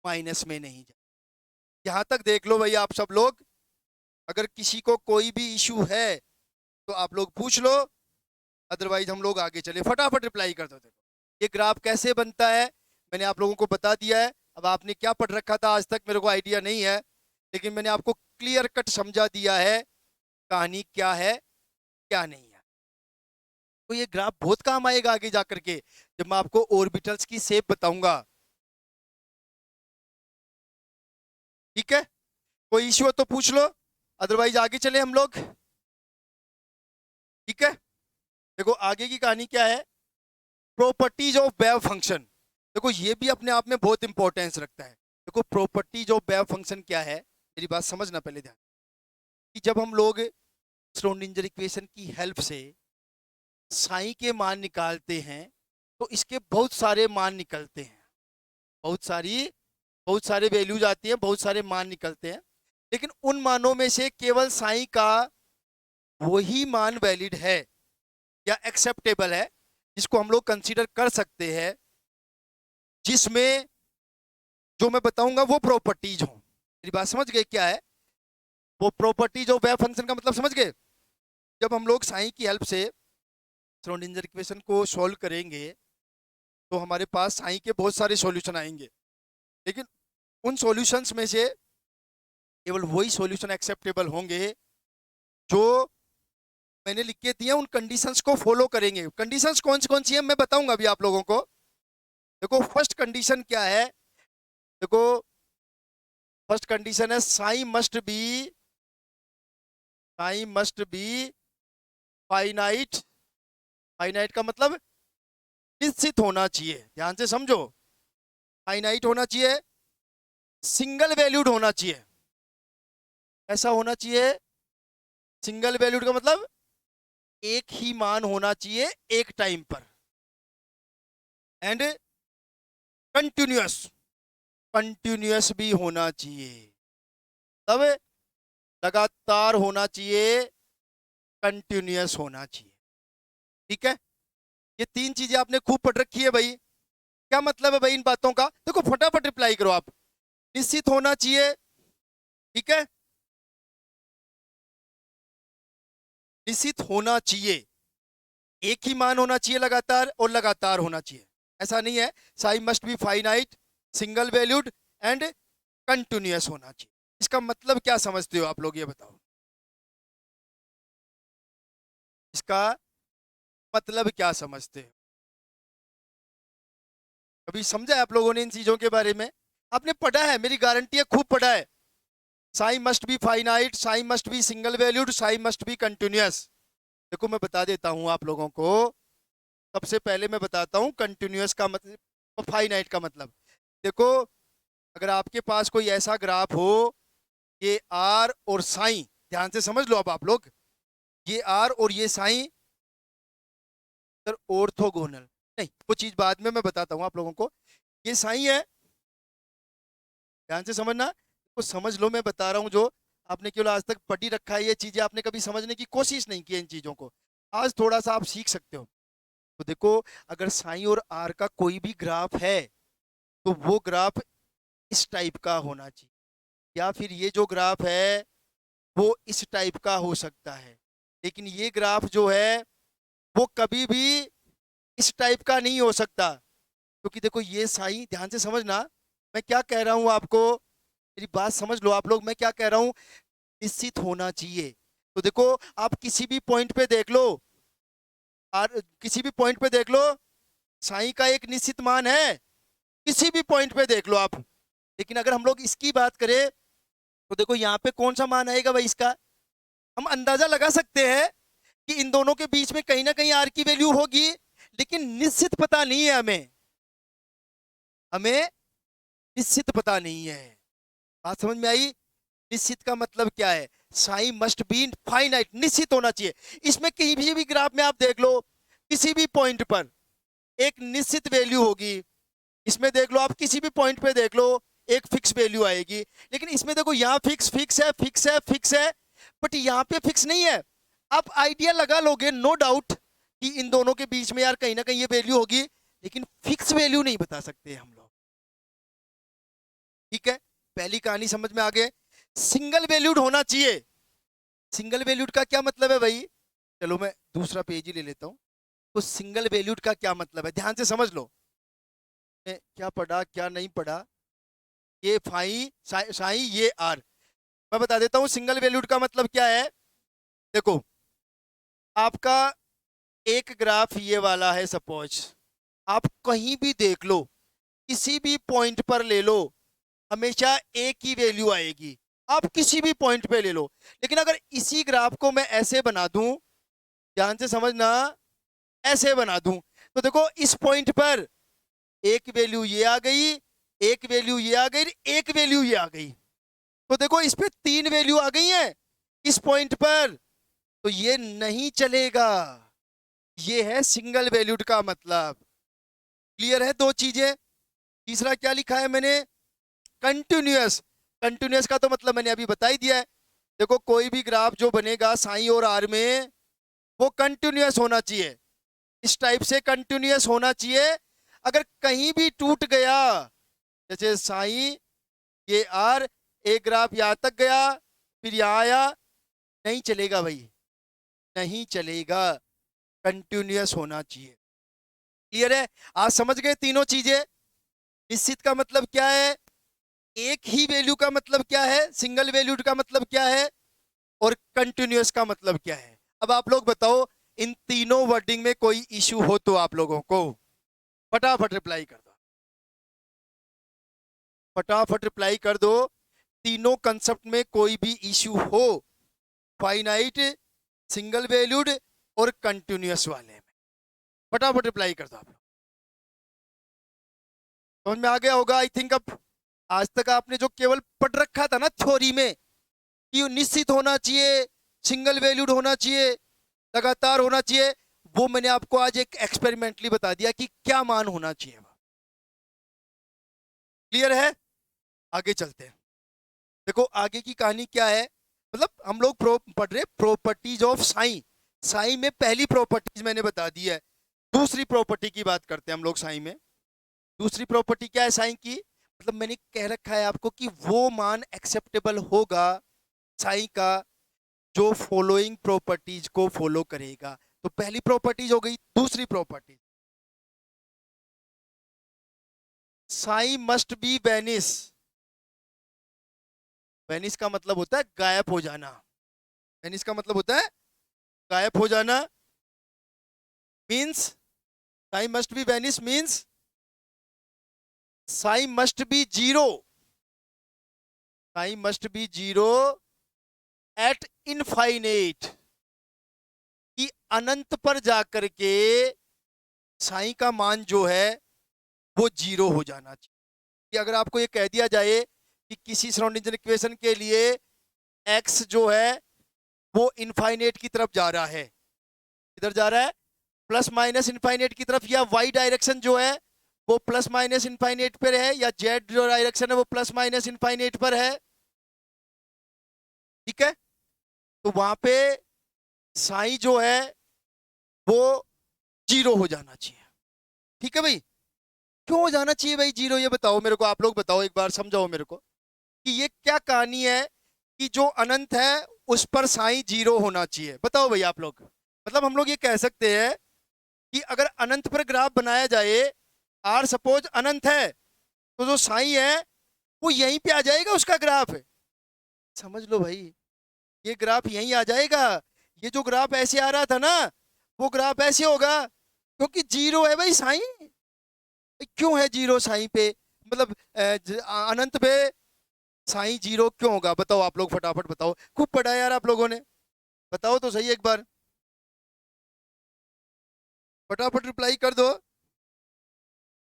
माइनस में नहीं जाएगा। यहां तक देख लो भाई आप सब लोग, अगर किसी को कोई भी इशू है तो आप लोग पूछ लो, अदरवाइज हम लोग आगे चले। फटाफट रिप्लाई कर दो। देखो ये ग्राफ कैसे बनता है मैंने आप लोगों को बता दिया है। अब आपने क्या पढ़ रखा था आज तक मेरे को आइडिया नहीं है, लेकिन मैंने आपको क्लियर कट समझा दिया है कहानी क्या है क्या नहीं है। तो ये ग्राफ बहुत काम आएगा आगे जाकर के, जब मैं आपको ऑर्बिटल्स की शेप बताऊंगा। ठीक है, कोई इश्यू हो तो पूछ लो, अदरवाइज आगे चले हम लोग। ठीक है, देखो आगे की कहानी क्या है, प्रॉपर्टीज ऑफ वेव फंक्शन। देखो ये भी अपने आप में बहुत इंपॉर्टेंस रखता है। देखो प्रॉपर्टीज ऑफ वेव फंक्शन क्या है, मेरी बात समझना पहले ध्यान। कि जब हम लोग श्रोडिंगर इक्वेशन की हेल्प से साई के मान निकालते हैं तो इसके बहुत सारे मान निकलते हैं, बहुत सारे वैल्यूज आती हैं, बहुत सारे मान निकलते हैं। लेकिन उन मानों में से केवल साई का वही मान वैलिड है या एक्सेप्टेबल है, जिसको हम लोग कंसीडर कर सकते हैं, जिसमें जो मैं बताऊंगा वो प्रॉपर्टीज हो। मेरी बात समझ गए क्या है वो प्रॉपर्टीज ऑफ वेव फंक्शन का मतलब? समझ गए? जब हम लोग साई की हेल्प से श्रोडिंगर इक्वेशन को सॉल्व करेंगे तो हमारे पास साई के बहुत सारे सॉल्यूशन आएंगे, लेकिन उन सॉल्यूशंस में से केवल वही सॉल्यूशन एक्सेप्टेबल होंगे जो मैंने लिख के दिए, उन कंडीशंस को फॉलो करेंगे। कंडीशंस कौन सी है मैं बताऊंगा अभी आप लोगों को। देखो फर्स्ट कंडीशन क्या है, देखो फर्स्ट कंडीशन है Sai must be finite. Finite का मतलब निश्चित होना चाहिए, ध्यान से समझो। फाइनाइट होना चाहिए, सिंगल वैल्यूड होना चाहिए, ऐसा होना चाहिए। सिंगल वैल्यूड का मतलब एक ही मान होना चाहिए एक टाइम पर, एंड कंटिन्यूअस, कंटिन्यूअस भी होना चाहिए, तब लगातार होना चाहिए, कंटिन्यूअस होना चाहिए। ठीक है, ये तीन चीजें आपने खूब पढ़ रखी है भाई। क्या मतलब है भाई इन बातों का, देखो फटाफट रिप्लाई करो आप। निश्चित होना चाहिए, ठीक है, निश्चित होना चाहिए, एक ही मान होना चाहिए लगातार, और लगातार होना चाहिए। ऐसा नहीं है, Sai must be finite, single valued and continuous होना चाहिए। इसका मतलब क्या समझते हो आप लोग, ये बताओ, इसका मतलब क्या समझते हो? कभी समझा है आप लोगों ने इन चीजों के बारे में? आपने पढ़ा है, मेरी गारंटी है खूब पढ़ा है। Sai must be finite, Sai must be single valued, Sai must be continuous. देखो मैं बता देता हूं आप लोगों को। सबसे पहले मैं बताता हूं कंटिन्यूअस का मतलब, फाइनाइट का मतलब। देखो अगर आपके पास कोई ऐसा ग्राफ हो, ये आर और साई, ध्यान से समझ लो अब आप लोग, ये आर और ये साई सर ऑर्थोगोनल, नहीं वो चीज बाद में मैं बताता हूं आप लोगों को। ये साई है, ध्यान से समझना, तो समझ लो मैं बता रहा हूं जो आपने केवल आज तक पढ़ी रखा है, ये चीजें आपने कभी समझने की कोशिश नहीं की इन चीजों को, आज थोड़ा सा आप सीख सकते हो। तो देखो अगर साई और आर का कोई भी ग्राफ है, तो वो ग्राफ इस टाइप का होना चाहिए, या फिर ये जो ग्राफ है वो इस टाइप का हो सकता है। लेकिन ये ग्राफ जो है वो कभी भी इस टाइप का नहीं हो सकता, क्योंकि देखो ये साई, ध्यान से समझना मैं क्या कह रहा हूं आपको, मेरी बात समझ लो आप लोग, मैं क्या कह रहा हूं, निश्चित होना चाहिए। तो देखो आप किसी भी पॉइंट पे देख लो, और किसी भी पॉइंट पे देख लो, साई का एक निश्चित मान है, किसी भी पॉइंट पे देख लो आप। लेकिन अगर हम लोग इसकी बात करें, तो देखो यहाँ पे कौन सा मान आएगा भाई इसका, हम अंदाजा लगा सकते हैं कि इन दोनों के बीच में कहीं ना कहीं आर की वैल्यू होगी, लेकिन निश्चित पता नहीं है हमें, हमें निश्चित पता नहीं है। बात समझ में आई? निश्चित का मतलब क्या है, साई मस्ट बी फाइनाइट, निश्चित होना चाहिए। इसमें कहीं भी ग्राफ में आप देख लो, किसी भी पॉइंट पर एक निश्चित वैल्यू होगी, इसमें देख लो आप किसी भी पॉइंट पे देख लो एक फिक्स वैल्यू आएगी। लेकिन इसमें देखो यहाँ फिक्स फिक्स है, फिक्स है, फिक्स है, बट यहाँ पे फिक्स नहीं है। आप आइडिया लगा लोगे नो डाउट कि इन दोनों के बीच में यार कहीं ना कहीं ये वैल्यू होगी, लेकिन फिक्स वैल्यू नहीं बता सकते हम लोग। ठीक है, पहली कहानी समझ में आ गए। सिंगल वैल्यूड होना चाहिए, सिंगल वैल्यूड का क्या मतलब है भाई, चलो मैं दूसरा पेज ही ले लेता हूं। तो सिंगल वैल्यूड का क्या मतलब है, ध्यान से समझ लो, क्या पढ़ा क्या नहीं पढ़ा, ये फाई साई ये आर, मैं बता देता हूं सिंगल वैल्यूड का मतलब क्या है। देखो आपका एक ग्राफ ये वाला है सपोज, आप कहीं भी देख लो, किसी भी पॉइंट पर ले लो, हमेशा एक ही वैल्यू आएगी, आप किसी भी पॉइंट पे ले लो। लेकिन अगर इसी ग्राफ को मैं ऐसे बना दूं, ध्यान से समझना, ऐसे बना दूं, तो देखो इस पॉइंट पर एक वैल्यू ये आ गई, एक वैल्यू ये आ गई, एक वैल्यू ये आ गई, तो देखो इस पे तीन वैल्यू आ गई हैं इस पॉइंट पर, तो ये नहीं चलेगा। ये है सिंगल वैल्यूड का मतलब। क्लियर है दो चीजें? तीसरा क्या लिखा है मैंने, कंटिन्यूअस। कंटिन्यूअस का तो मतलब मैंने अभी बता ही दिया है। देखो कोई भी ग्राफ जो बनेगा साई और आर में, वो कंटिन्यूअस होना चाहिए, इस टाइप से कंटिन्यूअस होना चाहिए। अगर कहीं भी टूट गया, जैसे साई ये आर, एक ग्राफ यहां तक गया फिर यहां आया, नहीं चलेगा भाई, नहीं चलेगा, कंटिन्यूअस होना चाहिए। क्लियर है? आज समझ गए तीनों चीजें। निश्चित का मतलब क्या है, एक ही वैल्यू का मतलब क्या है, सिंगल वैल्यूड का मतलब क्या है, और कंटिन्यूअस का मतलब क्या है। अब आप लोग बताओ, इन तीनों वर्डिंग में कोई इश्यू हो तो आप लोगों को फटाफट रिप्लाई कर दो। फटाफट रिप्लाई कर दो। तीनों कंसेप्ट में कोई भी इश्यू हो, फाइनाइट, सिंगल वैल्यूड और कंटिन्यूअस वाले में, फटाफट रिप्लाई कर दो आप लोग। समझ में आ गया होगा आई थिंक। अब आज तक आपने जो केवल पढ़ रखा था ना थ्योरी में कि निश्चित होना चाहिए, सिंगल वैल्यूड होना चाहिए, लगातार होना चाहिए, वो मैंने आपको आज एक एक्सपेरिमेंटली बता दिया कि क्या मान होना चाहिए। क्लियर है? आगे चलते हैं। देखो आगे की कहानी क्या है। मतलब हम लोग पढ़ रहे प्रॉपर्टीज ऑफ साइन। साइन में पहली प्रॉपर्टीज मैंने बता दी है। दूसरी प्रॉपर्टी की बात करते हैं हम लोग साइन में। दूसरी प्रॉपर्टी क्या है साइन की? मतलब मैंने कह रखा है आपको कि वो मान एक्सेप्टेबल होगा साइन का जो फॉलोइंग प्रॉपर्टीज को फॉलो करेगा। तो पहली प्रॉपर्टीज हो गई। दूसरी property, psi must be vanish. Vanish का मतलब होता है गायब हो जाना। वेनिस का मतलब होता है गायब हो जाना। Means psi must be vanish means psi must be zero. Psi must be zero at infinite, कि अनंत पर जाकर के साइन का मान जो है वो जीरो हो जाना चाहिए। कि अगर आपको ये कह दिया जाए कि किसी श्रोडिंगर इक्वेशन के लिए एक्स जो है वो इनफाइनेट की तरफ जा रहा है, किधर जा रहा है? प्लस माइनस इनफाइनेट की तरफ, या वाई डायरेक्शन जो है वो प्लस माइनस इनफाइनेट पर है, या जेड जो डायरेक्शन है वो प्लस माइनस इनफाइनेट पर है, ठीक है? तो वहां पे साइन जो है वो जीरो हो जाना चाहिए। ठीक है भाई? क्यों हो जाना चाहिए भाई जीरो? ये बताओ मेरे को, आप लोग बताओ एक बार, समझाओ मेरे को कि ये क्या कहानी है कि जो अनंत है उस पर साइन जीरो होना चाहिए। बताओ भाई आप लोग। मतलब हम लोग ये कह सकते हैं कि अगर अनंत पर ग्राफ बनाया जाए, आर सपोज अनंत है, तो जो साइन है वो यहीं पे आ जाएगा उसका ग्राफ। समझ लो भाई, ये ग्राफ यहीं आ जाएगा। ये जो ग्राफ ऐसे आ रहा था ना, वो ग्राफ ऐसे होगा क्योंकि जीरो है भाई साइन। क्यों है जीरो साइन पे? मतलब अनंत पे साइन जीरो क्यों होगा? बताओ आप लोग, फटाफट बताओ। खूब पढ़ा यार आप लोगों ने, बताओ तो सही एक बार, फटाफट रिप्लाई कर दो।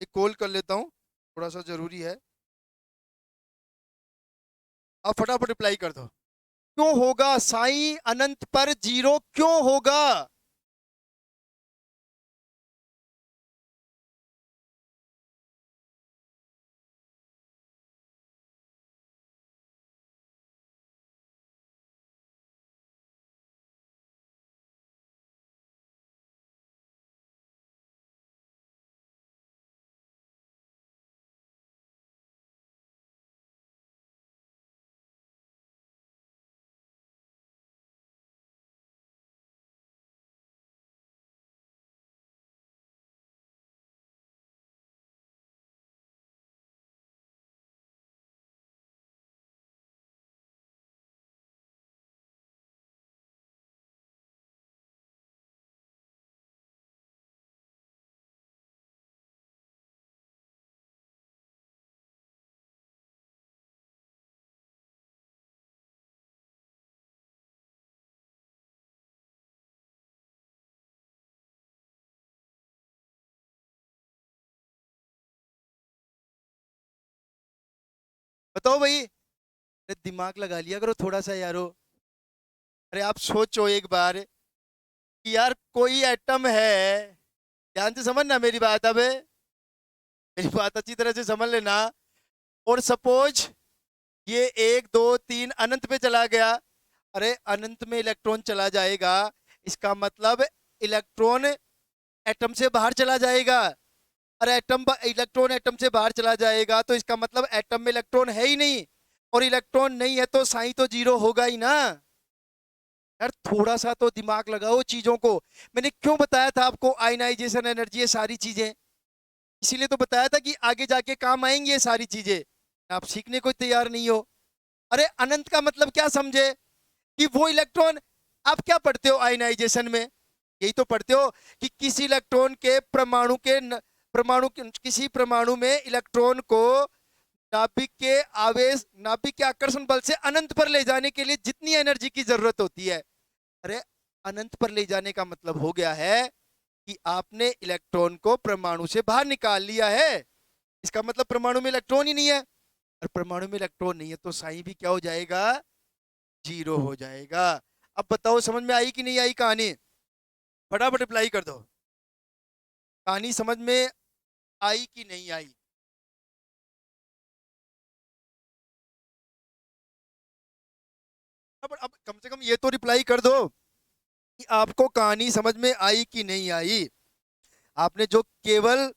एक कॉल कर लेता हूँ, थोड़ा सा जरूरी है। आप फटाफट रिप्लाई कर दो। क्यों होगा साइन अनंत पर जीरो, क्यों होगा? बताओ भाई। अरे दिमाग लगा लिया करो थोड़ा सा यारो। अरे आप सोचो एक बार कि यार कोई एटम है, ध्यान से समझना मेरी बात। अब मेरी बात अच्छी तरह से समझ लेना। और सपोज ये एक दो तीन अनंत पे चला गया। अरे अनंत में इलेक्ट्रॉन चला जाएगा, इसका मतलब इलेक्ट्रॉन एटम से बाहर चला जाएगा। अरे इलेक्ट्रॉन एटम से बाहर चला जाएगा तो इसका मतलब एटम में इलेक्ट्रॉन है ही नहीं, और इलेक्ट्रॉन नहीं है तो साइन तो जीरो होगा ही ना। यार थोड़ा सा तो दिमाग लगाओ चीजों को। मैंने क्यों बताया था आपको आयनाइजेशन एनर्जी, ये सारी चीजें इसीलिए तो बताया था कि आगे जाके काम आएंगी ये सारी चीजें। आप सीखने को तैयार नहीं हो। अरे अनंत का मतलब क्या समझे? कि वो इलेक्ट्रॉन, आप क्या पढ़ते हो आयनाइजेशन में? यही तो पढ़ते हो कि किसी इलेक्ट्रॉन के परमाणु के किसी परमाणु में इलेक्ट्रॉन को नाभिक के आवेश, नाभिक के आकर्षण बल से अनंत पर ले जाने के लिए जितनी एनर्जी की जरूरत होती है, अरे अनंत पर ले जाने का मतलब हो गया है कि आपने इलेक्ट्रॉन को परमाणु से बाहर निकाल लिया है। इसका मतलब परमाणु में इलेक्ट्रॉन ही नहीं है, और परमाणु में इलेक्ट्रॉन नहीं है तो साइन भी क्या हो जाएगा, जीरो हो जाएगा। अब बताओ समझ में आई कि नहीं आई कहानी, फटाफट रिप्लाई कर दो, कहानी समझ में आई कि नहीं आई। अब कम से कम ये तो रिप्लाई कर दो कि आपको कहानी समझ में आई कि नहीं आई। आपने जो केवल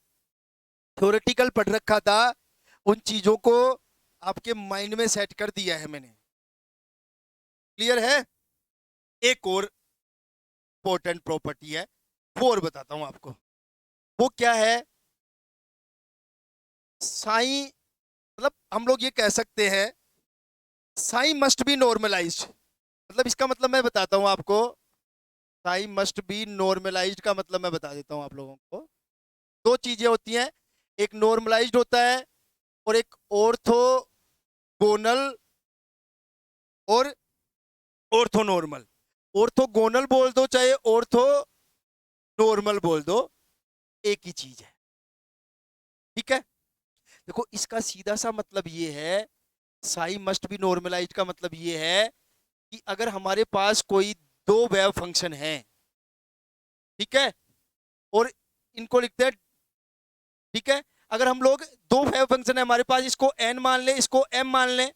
थ्योरेटिकल पढ़ रखा था उन चीजों को आपके माइंड में सेट कर दिया है मैंने, क्लियर है। एक और इंपॉर्टेंट प्रॉपर्टी है, वो और बताता हूं आपको, वो क्या है। साई, मतलब हम लोग ये कह सकते हैं साई मस्ट बी नॉर्मलाइज्ड, मतलब इसका मतलब मैं बताता हूं आपको, साई मस्ट बी नॉर्मलाइज्ड का मतलब मैं बता देता हूं आप लोगों को। दो चीजें होती हैं, एक नॉर्मलाइज्ड होता है और एक ऑर्थोगोनल और ऑर्थोनॉर्मल। ऑर्थोगोनल बोल दो चाहे ऑर्थो नॉर्मल बोल दो, एक ही चीज है, ठीक है। देखो इसका सीधा सा मतलब ये है, साई मस्ट बी नॉर्मलाइज्ड का मतलब ये है कि अगर हमारे पास कोई दो वेव फंक्शन है, ठीक है, और इनको लिखते हैं, ठीक है, अगर हम लोग दो वेव फंक्शन है हमारे पास, इसको n मान ले, इसको m मान ले,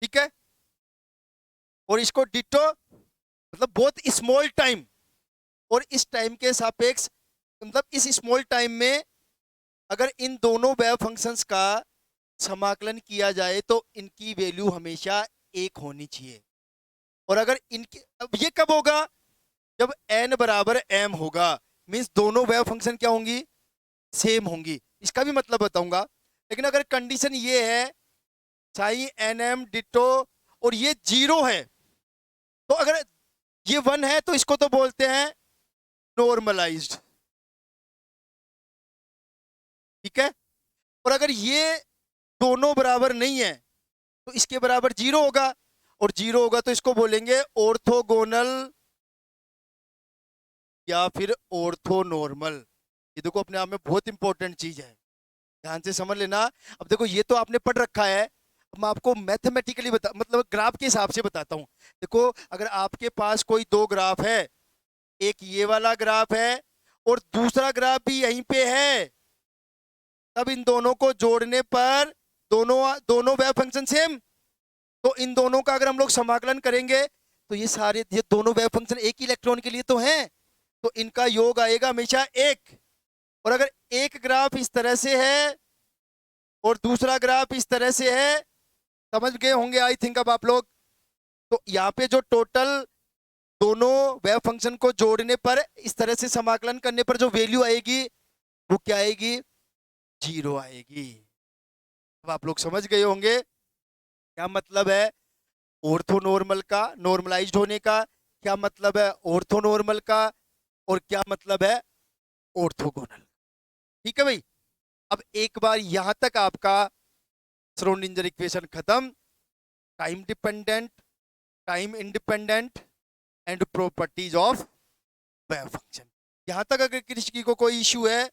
ठीक है, और इसको डिटो मतलब बहुत स्मॉल टाइम, और इस टाइम के सापेक्ष मतलब इस स्मॉल टाइम में अगर इन दोनों वेव फंक्शंस का समाकलन किया जाए तो इनकी वैल्यू हमेशा एक होनी चाहिए। और अगर इनके, अब ये कब होगा, जब n बराबर m होगा, मींस दोनों वेव फंक्शन क्या होंगी, सेम होंगी। इसका भी मतलब बताऊंगा, लेकिन अगर कंडीशन ये है साई एन एम डिटो और ये जीरो है, तो अगर ये वन है तो इसको तो बोलते हैं नॉर्मलाइज्ड, ठीक है। और अगर ये दोनों बराबर नहीं है तो इसके बराबर जीरो होगा, और जीरो होगा तो इसको बोलेंगे ऑर्थोगोनल या फिर ऑर्थोनॉर्मल। ये देखो अपने आप में बहुत इंपॉर्टेंट चीज है, ध्यान से समझ लेना। अब देखो ये तो आपने पढ़ रखा है, अब मैं आपको मैथमेटिकली बता, मतलब ग्राफ के हिसाब से बताता हूं। देखो अगर आपके पास कोई दो ग्राफ है, एक ये वाला ग्राफ है और दूसरा ग्राफ भी यहीं पे है, तब इन दोनों को जोड़ने पर दोनों दोनों वेव फंक्शन सेम, तो इन दोनों का अगर हम लोग समाकलन करेंगे तो ये सारे, ये दोनों वेव फंक्शन एक ही इलेक्ट्रॉन के लिए तो हैं, तो इनका योग आएगा हमेशा एक। और अगर एक ग्राफ इस तरह से है और दूसरा ग्राफ इस तरह से है, समझ गए होंगे आई थिंक अब आप लोग। तो यहाँ पे जो टोटल दोनों वेव फंक्शन को जोड़ने पर, इस तरह से समाकलन करने पर जो वैल्यू आएगी वो क्या आएगी, जीरो आएगी। अब आप लोग समझ गए होंगे क्या मतलब है ऑर्थोनॉर्मल का, नॉर्मलाइज्ड होने का, क्या मतलब है ऑर्थोनॉर्मल का, और क्या मतलब है ऑर्थोगोनल, ठीक है भाई। अब एक बार यहां तक आपका श्रोडिंगर इक्वेशन खत्म, time dependent, time independent and properties of wave function. यहां तक अगर किसी को कोई इश्यू है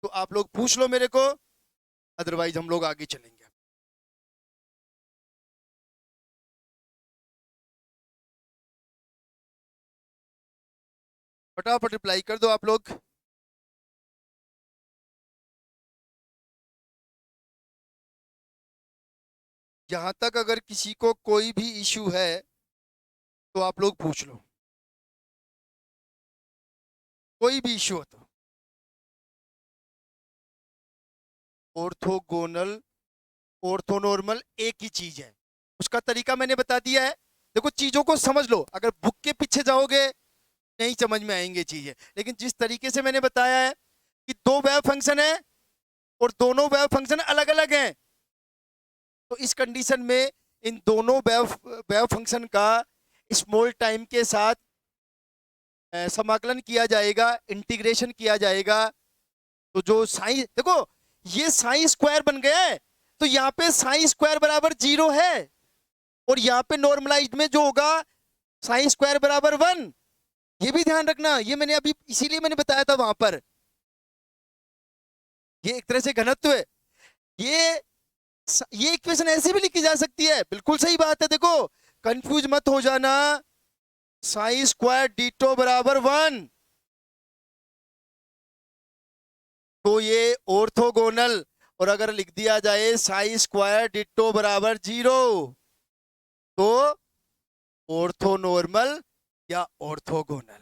तो आप लोग पूछ लो मेरे को, अदरवाइज हम लोग आगे चलेंगे। फटाफट रिप्लाई कर दो आप लोग। यहां तक अगर किसी को कोई भी इश्यू है तो आप लोग पूछ लो, कोई भी इश्यू हो तो। ऑर्थोगोनल ऑर्थोनॉर्मल एक ही चीज है, उसका तरीका मैंने बता दिया है। देखो चीजों को समझ लो, अगर बुक के पीछे जाओगे नहीं समझ में आएंगे चीजें, लेकिन जिस तरीके से मैंने बताया है कि दो वेव फंक्शन है और दोनों वेव फंक्शन अलग अलग हैं, तो इस कंडीशन में इन दोनों वेव फंक्शन का स्मॉल टाइम के साथ समाकलन किया जाएगा, इंटीग्रेशन किया जाएगा। तो जो साइन, देखो ये साइन स्क्वायर बन गया है, तो यहाँ पे साइन स्क्वायर बराबर 0 है, और यहाँ पे नॉर्मलाइज्ड में जो होगा साइन स्क्वायर बराबर 1। ये भी ध्यान रखना, ये मैंने अभी इसीलिए मैंने बताया था वहां पर, ये एक तरह से घनत्व है। ये ये इक्वेशन ऐसे भी लिखी जा सकती है, बिल्कुल सही बात है। देखो कंफ्यूज मत हो जाना, साइन स्क्वायर डीटो बराबर 1, तो ये ऑर्थोगोनल। और अगर लिख दिया जाए साइन स्क्वायर डिटो बराबर 0, तो ऑर्थोनॉर्मल या ऑर्थोगोनल।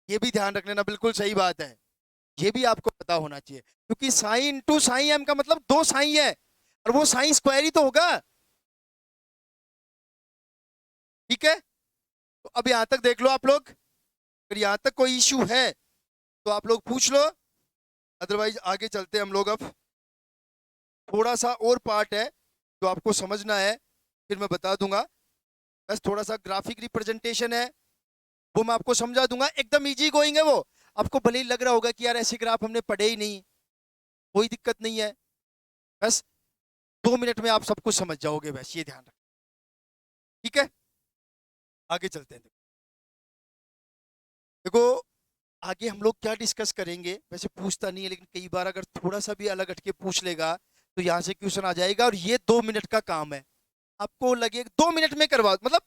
ये भी ध्यान रख लेना, बिल्कुल सही बात है, ये भी आपको पता होना चाहिए, क्योंकि साइन इंटू साइन एम का मतलब 2 साइन है, और वो साइन स्क्वायर ही तो होगा। ठीक है, तो अब यहां तक देख लो आप लोग, अगर यहां तक कोई इश्यू है तो आप लोग पूछ लो, अदरवाइज आगे चलते हैं हम लोग। अब थोड़ा सा और पार्ट है जो आपको समझना है, फिर मैं बता दूंगा। बस थोड़ा सा ग्राफिक रिप्रेजेंटेशन है, वो मैं आपको समझा दूंगा, एकदम इजी गोइंग है वो। आपको भले ही लग रहा होगा कि यार ऐसे ग्राफ हमने पढ़े ही नहीं, कोई दिक्कत नहीं है, बस 2 मिनट में आप सब कुछ समझ जाओगे, बस ये ध्यान रख। ठीक है, आगे चलते हैं। देखो आगे हम लोग क्या डिस्कस करेंगे, वैसे पूछता नहीं है, लेकिन कई बार अगर थोड़ा सा भी अलग हटके पूछ लेगा तो यहाँ से क्वेश्चन आ जाएगा, और ये 2 मिनट का काम है। आपको लगे 2 मिनट में करवा, मतलब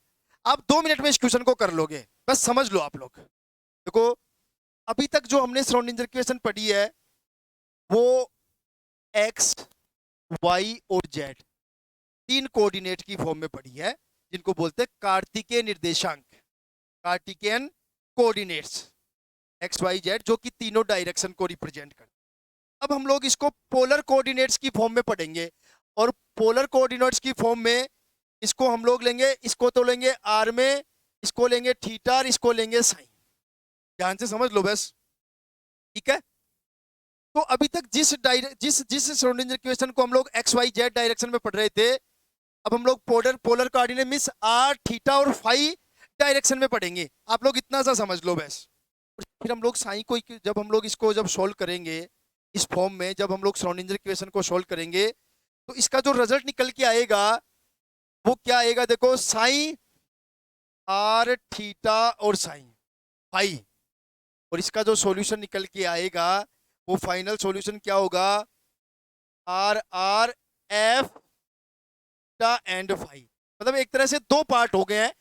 आप 2 मिनट में इस क्वेश्चन को कर लोगे, बस समझ लो आप लोग। देखो अभी तक जो हमने श्रोडिंगर इक्वेशन पढ़ी है वो एक्स, वाई और जेड 3 कोऑर्डिनेट की फॉर्म में पढ़ी है, जिनको बोलते हैं कार्तिकेय निर्देशांक, Cartesian coordinates, x Y z, जो कि तीनों डायरेक्शन को रिप्रेजेंट करते हैं। अब हम लोग इसको पोलर कोऑर्डिनेट्स की फॉर्म में पढ़ेंगे, और पोलर कोऑर्डिनेट्स की फॉर्म में इसको हम लोग लेंगे, इसको तो लेंगे आर में, इसको लेंगे थीटा, और इसको लेंगे साइन। ध्यान से समझ लो बस, ठीक है। तो अभी तक जिस श्रोडिंगर इक्वेशन को हम लोग एक्स वाई जेड डायरेक्शन में पढ़ रहे थे, अब हम लोग polar coordinate means r, theta और फाई डायरेक्शन में पढ़ेंगे। आप लोग इतना सा समझ लो बस। फिर हम लोग साइन को, जब हम लोग इसको जब सोल्व करेंगे इस फॉर्म में, जब हम लोग श्रोडिंगर इक्वेशन को सोल्व करेंगे, तो इसका जो रिजल्ट निकल के आएगा वो क्या आएगा, देखो साइन आर थीटा और साइन फाई, और इसका जो सॉल्यूशन निकल के आएगा वो फाइनल सॉल्यूशन क्या होगा, r r f and phi. मतलब एक तरह से 2 पार्ट हो गए हैं।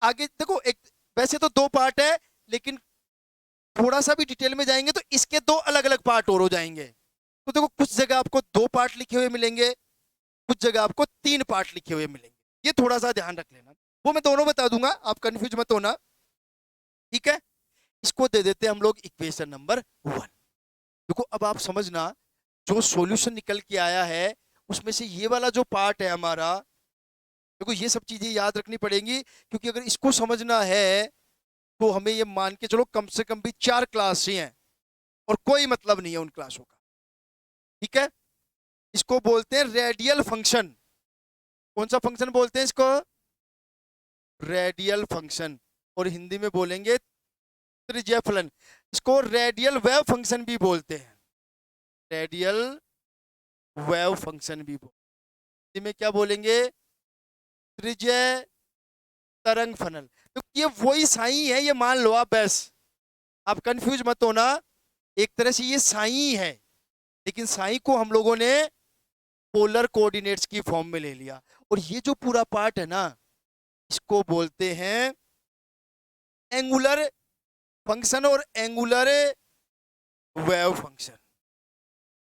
आगे देखो, एक वैसे तो 2 पार्ट है, लेकिन थोड़ा सा भी डिटेल में जाएंगे तो इसके 2 अलग अलग पार्ट और हो जाएंगे। तो देखो कुछ जगह आपको 2 पार्ट लिखे हुए मिलेंगे, कुछ जगह आपको 3 पार्ट लिखे हुए मिलेंगे, ये थोड़ा सा ध्यान रख लेना। वो मैं दोनों बता दूंगा, आप कंफ्यूज मत होना, ठीक है। इसको दे देते हैं हम लोग इक्वेशन नंबर 1। देखो अब आप समझना, जो सॉल्यूशन निकल के आया है उसमें से ये वाला जो पार्ट है हमारा, देखो ये सब चीजें याद रखनी पड़ेंगी, क्योंकि अगर इसको समझना है तो हमें ये मान के चलो कम से कम भी 4 क्लास ही हैं, और कोई मतलब नहीं है उन क्लासों का, ठीक है। इसको बोलते हैं रेडियल फंक्शन। कौन सा फंक्शन बोलते हैं इसको, रेडियल फंक्शन, और हिंदी में बोलेंगे त्रिज्या फलन। इसको रेडियल वेव फंक्शन भी बोलते हैं, रेडियल वेव फंक्शन भी बोलते हैं। हिंदी में क्या बोलेंगे, त्रिज्या तरंग फलन। तो ये वही साई है, ये मान लो आप, बस आप कंफ्यूज मत होना। एक तरह से ये साई है, लेकिन साई को हम लोगों ने पोलर कोऑर्डिनेट्स की फॉर्म में ले लिया, और ये जो पूरा पार्ट है ना, इसको बोलते हैं एंगुलर फंक्शन और एंगुलर वेव फंक्शन।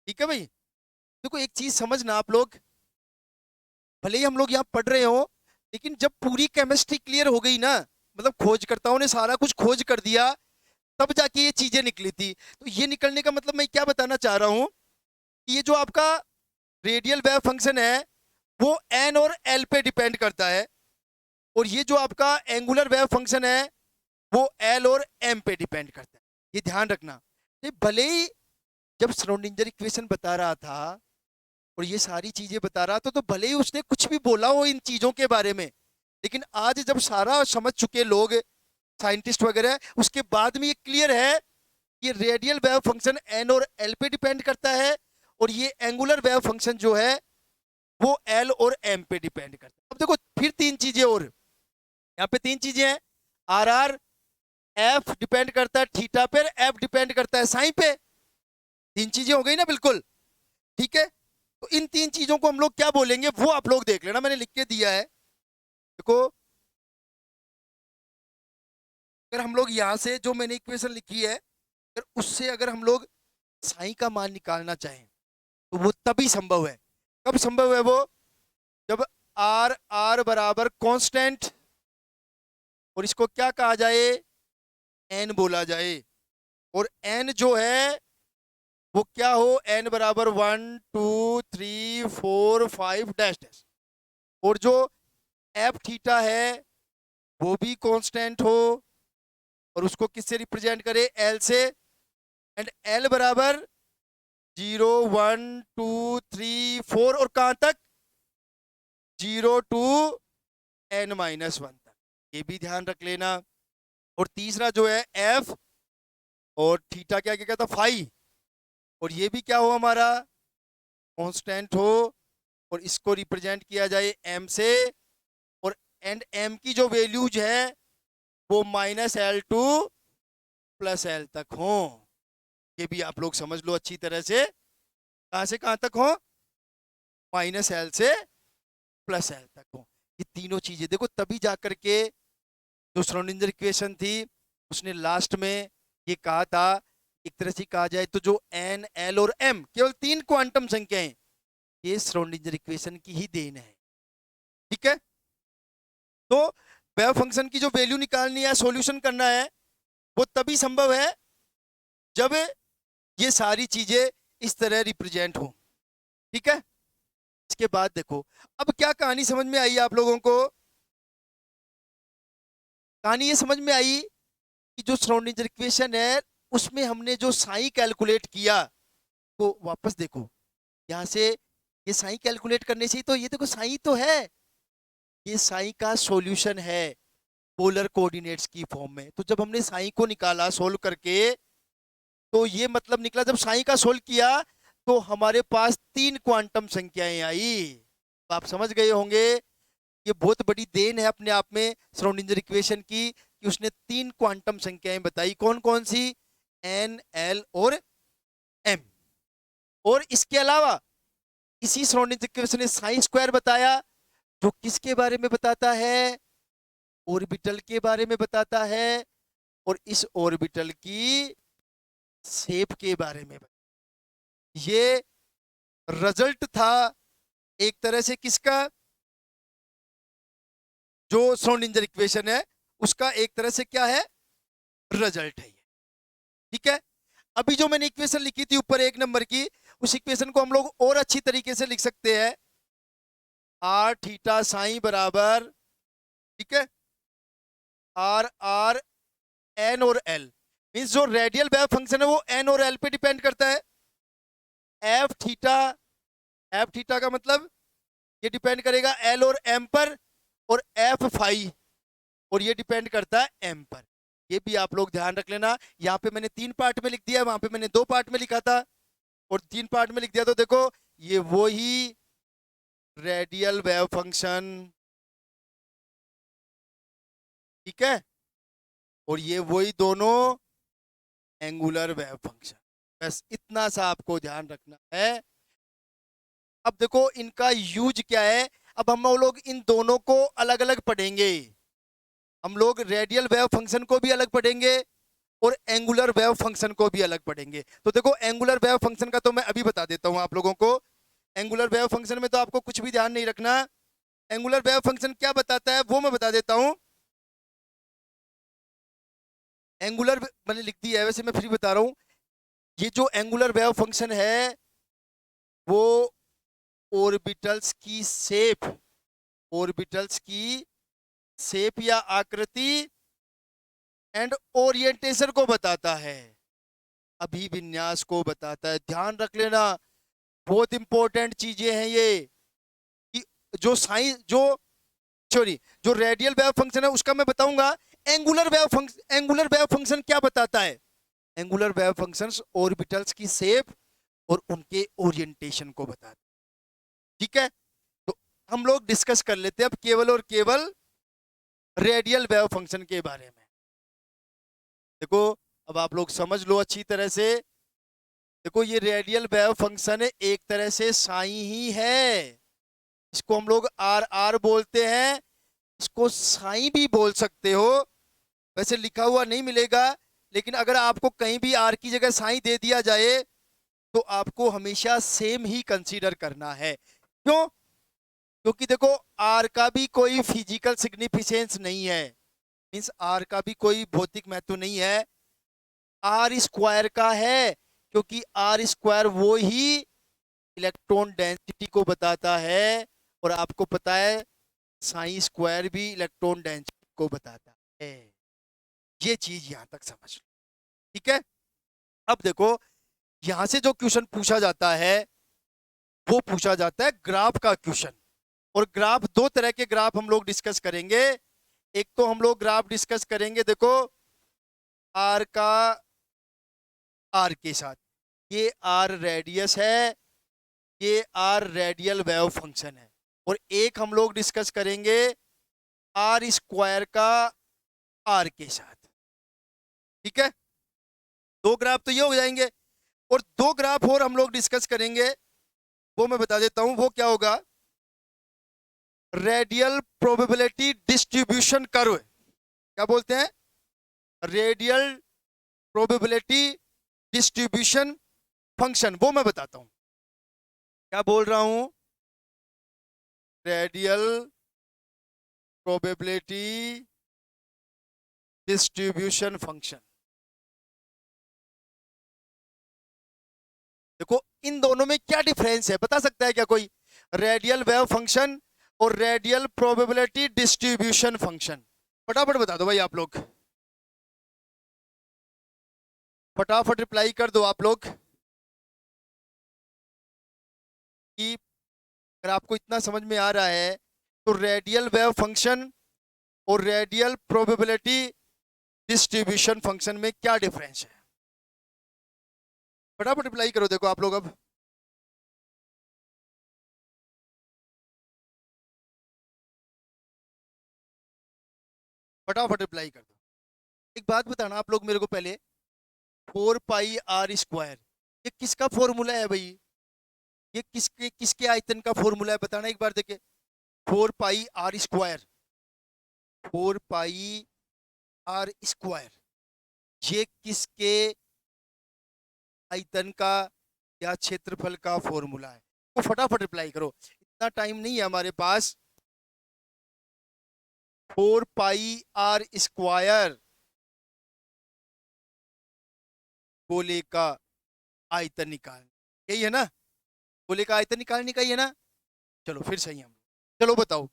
ठीक है भाई। देखो एक चीज समझना आप लोग, भले ही हम लोग यहाँ पढ़ रहे हो, लेकिन जब पूरी केमिस्ट्री क्लियर हो गई ना, मतलब खोजकर्ताओं ने सारा कुछ खोज कर दिया, तब जाके ये चीजें निकली थी। तो ये निकलने का मतलब मैं क्या बताना चाह रहा हूं, कि ये जो आपका रेडियल वेव फंक्शन है वो एन और एल पे डिपेंड करता है, और ये जो आपका एंगुलर वेव फंक्शन है वो एल और एम पे डिपेंड करता है। ये ध्यान रखना। ये भले ही जब श्रोडिंगर इक्वेशन बता रहा था और ये सारी चीजें बता रहा था, तो भले ही उसने कुछ भी बोला हो इन चीजों के बारे में, लेकिन आज जब सारा समझ चुके लोग, साइंटिस्ट वगैरह, उसके बाद में ये क्लियर है कि रेडियल वेव फंक्शन एन और एल पे डिपेंड करता है, और ये एंगुलर वेव फंक्शन जो है वो एल और एम पे डिपेंड करता है। अब देखो फिर तीन चीजें और, यहाँ पे तीन चीजें हैं। आर आर एफ डिपेंड करता है थीटा पे, एफ डिपेंड करता है साइन पे। तीन चीजें हो गई ना, बिल्कुल ठीक है। तो इन तीन चीजों को हम लोग क्या बोलेंगे वो आप लोग देख लेना, मैंने लिख के दिया है देखो। अगर हम लोग यहां से जो मैंने इक्वेशन लिखी है, अगर उससे अगर हम लोग साई का मान निकालना चाहें तो वो तभी संभव है। कब संभव है वो? जब आर आर बराबर कांस्टेंट और इसको क्या कहा जाए, एन बोला जाए, और एन जो है वो क्या हो, एन बराबर 1 2 3 4 5 डैश डैश, और जो एफ थीटा है वो भी कांस्टेंट हो, और उसको किससे रिप्रेजेंट करे, एल से। एंड एल बराबर 0 1 2 3 4 और कहां तक, 0 to n-1 तक, ये भी ध्यान रख लेना। और तीसरा जो है एफ और थीटा क्या क्या था, फाई, और ये भी क्या हो हमारा, कांस्टेंट हो, और इसको रिप्रेजेंट किया जाए एम से, और एंड एम की जो वैल्यूज है वो -L to +L तक हो। ये भी आप लोग समझ लो अच्छी तरह से कहां तक हो, -L से +L तक हो। ये तीनों चीजें देखो, तभी जाकर के जो श्रोडिंगर इक्वेशन थी उसने लास्ट में ये कहा था, एक तरह से कहा जाए तो जो एन एल और एम केवल तीन क्वांटम संख्याएं, ये श्रोडिंगर इक्वेशन की ही देन है, ठीक है। तो वेव फंक्शन की जो वैल्यू निकालनी है, सॉल्यूशन करना है, वो तभी संभव है जब ये सारी चीजें इस तरह रिप्रेजेंट हो, ठीक है। इसके बाद देखो अब क्या कहानी समझ में आई आप लोगों को, कहानी ये समझ में आई कि जो श्रोडिंगर इक्वेशन है उसमें हमने जो साई कैलकुलेट किया, तो वापस देखो यहां से, ये साई कैलकुलेट करने से ही तो, ये देखो साई तो है, ये साई का सॉल्यूशन है पोलर कोऑर्डिनेट्स की फॉर्म में। तो जब हमने साई को निकाला सोल्व करके, तो ये मतलब निकला, जब साई का सोल्व किया तो हमारे पास तीन क्वांटम संख्याएं आई। तो आप समझ गए होंगे ये बहुत बड़ी देन है अपने आप में श्रोडिंगर इक्वेशन की, कि उसने तीन क्वांटम संख्याएं बताई, कौन कौन सी, एन एल और एम। और इसके अलावा इसी श्रोडिंगर इक्वेशन ने साइन स्क्वायर बताया, जो किसके बारे में बताता है, ऑर्बिटल के बारे में बताता है, और इस ऑर्बिटल की शेप के बारे में। ये रिजल्ट था एक तरह से किसका, जो श्रोडिंगर इक्वेशन है उसका एक तरह से क्या है, रिजल्ट है ये, ठीक है। अभी जो मैंने इक्वेशन लिखी थी ऊपर 1 नंबर की, उस इक्वेशन को हम लोग और अच्छी तरीके से लिख सकते हैं, आर थीटा साइन बराबर, ठीक है, आर आर एन और एल, मींस जो रेडियल वेव फंक्शन है वो एन और एल पे डिपेंड करता है। एफ थीटा, एफ थीटा का मतलब ये डिपेंड करेगा एल और एम पर, और एफ फाई, और ये डिपेंड करता है एम पर। ये भी आप लोग ध्यान रख लेना, यहाँ पे मैंने 3 पार्ट में लिख दिया, वहां पे मैंने 2 पार्ट में लिखा था, और 3 पार्ट में लिख दिया। तो देखो ये वो ही रेडियल वेव फंक्शन, ठीक है, और ये वही दोनों एंगुलर वेव फंक्शन। बस इतना सा आपको ध्यान रखना है। अब देखो इनका यूज क्या है, अब हम लोग इन दोनों को अलग अलग पढ़ेंगे। हम लोग रेडियल वेव फंक्शन को भी अलग पढ़ेंगे और एंगुलर वेव फंक्शन को भी अलग पढ़ेंगे। तो देखो एंगुलर वेव फंक्शन का तो मैं अभी बता देता हूं आप लोगों को। एंगुलर वेव फंक्शन में तो आपको कुछ भी ध्यान नहीं रखना, एंगुलर वेव फंक्शन क्या बताता है वो मैं बता देता हूं। एंगुलर मैंने लिख दिया है, वैसे मैं फिर बता रहा हूं। ये जो एंगुलर वेव फंक्शन है वो ऑर्बिटल्स की शेप, ऑर्बिटल्स की शेप या आकृति एंड ओरिएंटेशन को बताता है, अभिविन्यास को बताता है। ध्यान रख लेना, बहुत इंपॉर्टेंट चीजें हैं ये, कि जो साइंस जो रेडियल वेव फंक्शन है उसका मैं बताऊंगा। एंगुलर वेव फंक्शन क्या बताता है, एंगुलर वेव फंक्शंस ऑर्बिटल्स की शेप और उनके ओरिएंटेशन को बताता है, ठीक है। हम लोग डिस्कस कर लेते हैं अब केवल और केवल रेडियल वेव फंक्शन के बारे में। देखो अब आप लोग समझ लो अच्छी तरह से। देखो ये रेडियल वेव फंक्शन एक तरह से साइन ही है, इसको हम लोग आर आर बोलते हैं, इसको साइन भी बोल सकते हो। वैसे लिखा हुआ नहीं मिलेगा, लेकिन अगर आपको कहीं भी आर की जगह साइन दे दिया जाए तो आपको हमेशा सेम ही कंसीडर करना है। क्यों? क्योंकि देखो आर का भी कोई फिजिकल सिग्निफिकेंस नहीं है, मीन्स आर का भी कोई भौतिक महत्व नहीं है, आर स्क्वायर का है। क्योंकि आर स्क्वायर वो ही इलेक्ट्रॉन डेंसिटी को बताता है, और आपको पता है साइन स्क्वायर भी इलेक्ट्रॉन डेंसिटी को बताता है। ये चीज यहां तक समझ लो, ठीक है। अब देखो यहां से जो क्वेश्चन पूछा जाता है वो पूछा जाता है ग्राफ का क्वेश्चन। और ग्राफ, दो तरह के ग्राफ हम लोग डिस्कस करेंगे। एक तो हम लोग ग्राफ डिस्कस करेंगे, देखो आर का आर के साथ, ये आर रेडियस है, ये आर रेडियल वेव फंक्शन है। और एक हम लोग डिस्कस करेंगे आर स्क्वायर का आर के साथ, ठीक है। दो ग्राफ तो ये हो जाएंगे, और दो ग्राफ और हम लोग डिस्कस करेंगे, वो मैं बता देता हूं वो क्या होगा। रेडियल प्रोबेबिलिटी डिस्ट्रीब्यूशन कर्व, क्या बोलते हैं, रेडियल प्रोबेबिलिटी डिस्ट्रीब्यूशन फंक्शन, वो मैं बताता हूं क्या बोल रहा हूं। Radial probability distribution function. देखो इन दोनों में क्या डिफरेंस है, बता सकता है क्या कोई? रेडियल वेव फंक्शन और रेडियल प्रोबेबिलिटी डिस्ट्रीब्यूशन फंक्शन, फटाफट बता दो भाई आप लोग, फटाफट रिप्लाई कर दो आप लोग कि अगर आपको इतना समझ में आ रहा है तो रेडियल वेव फंक्शन और रेडियल प्रोबेबिलिटी डिस्ट्रीब्यूशन फंक्शन में क्या डिफरेंस है। फटाफट रिप्लाई करो, देखो आप लोग अब। फटाफट रिप्लाई कर दो। एक बात बताना आप लोग मेरे को पहले, 4 पाई r स्क्वायर ये किसका फॉर्मूला है भाई? ये किसके किसके आयतन का फॉर्मूला है, बताना एक बार देखे। 4 पाई r स्क्वायर, 4 पाई r स्क्वायर, ये किसके आयतन का या क्षेत्रफल का फॉर्मूला है? तो फटाफट रिप्लाई करो, इतना टाइम नहीं है हमारे पास। 4 पाई r स्क्वायर गोले का आयतन निकाल, यही है ना? गोले का आयतन निकालने का ही है ना? चलो फिर सही है हम लोग। चलो बताओ,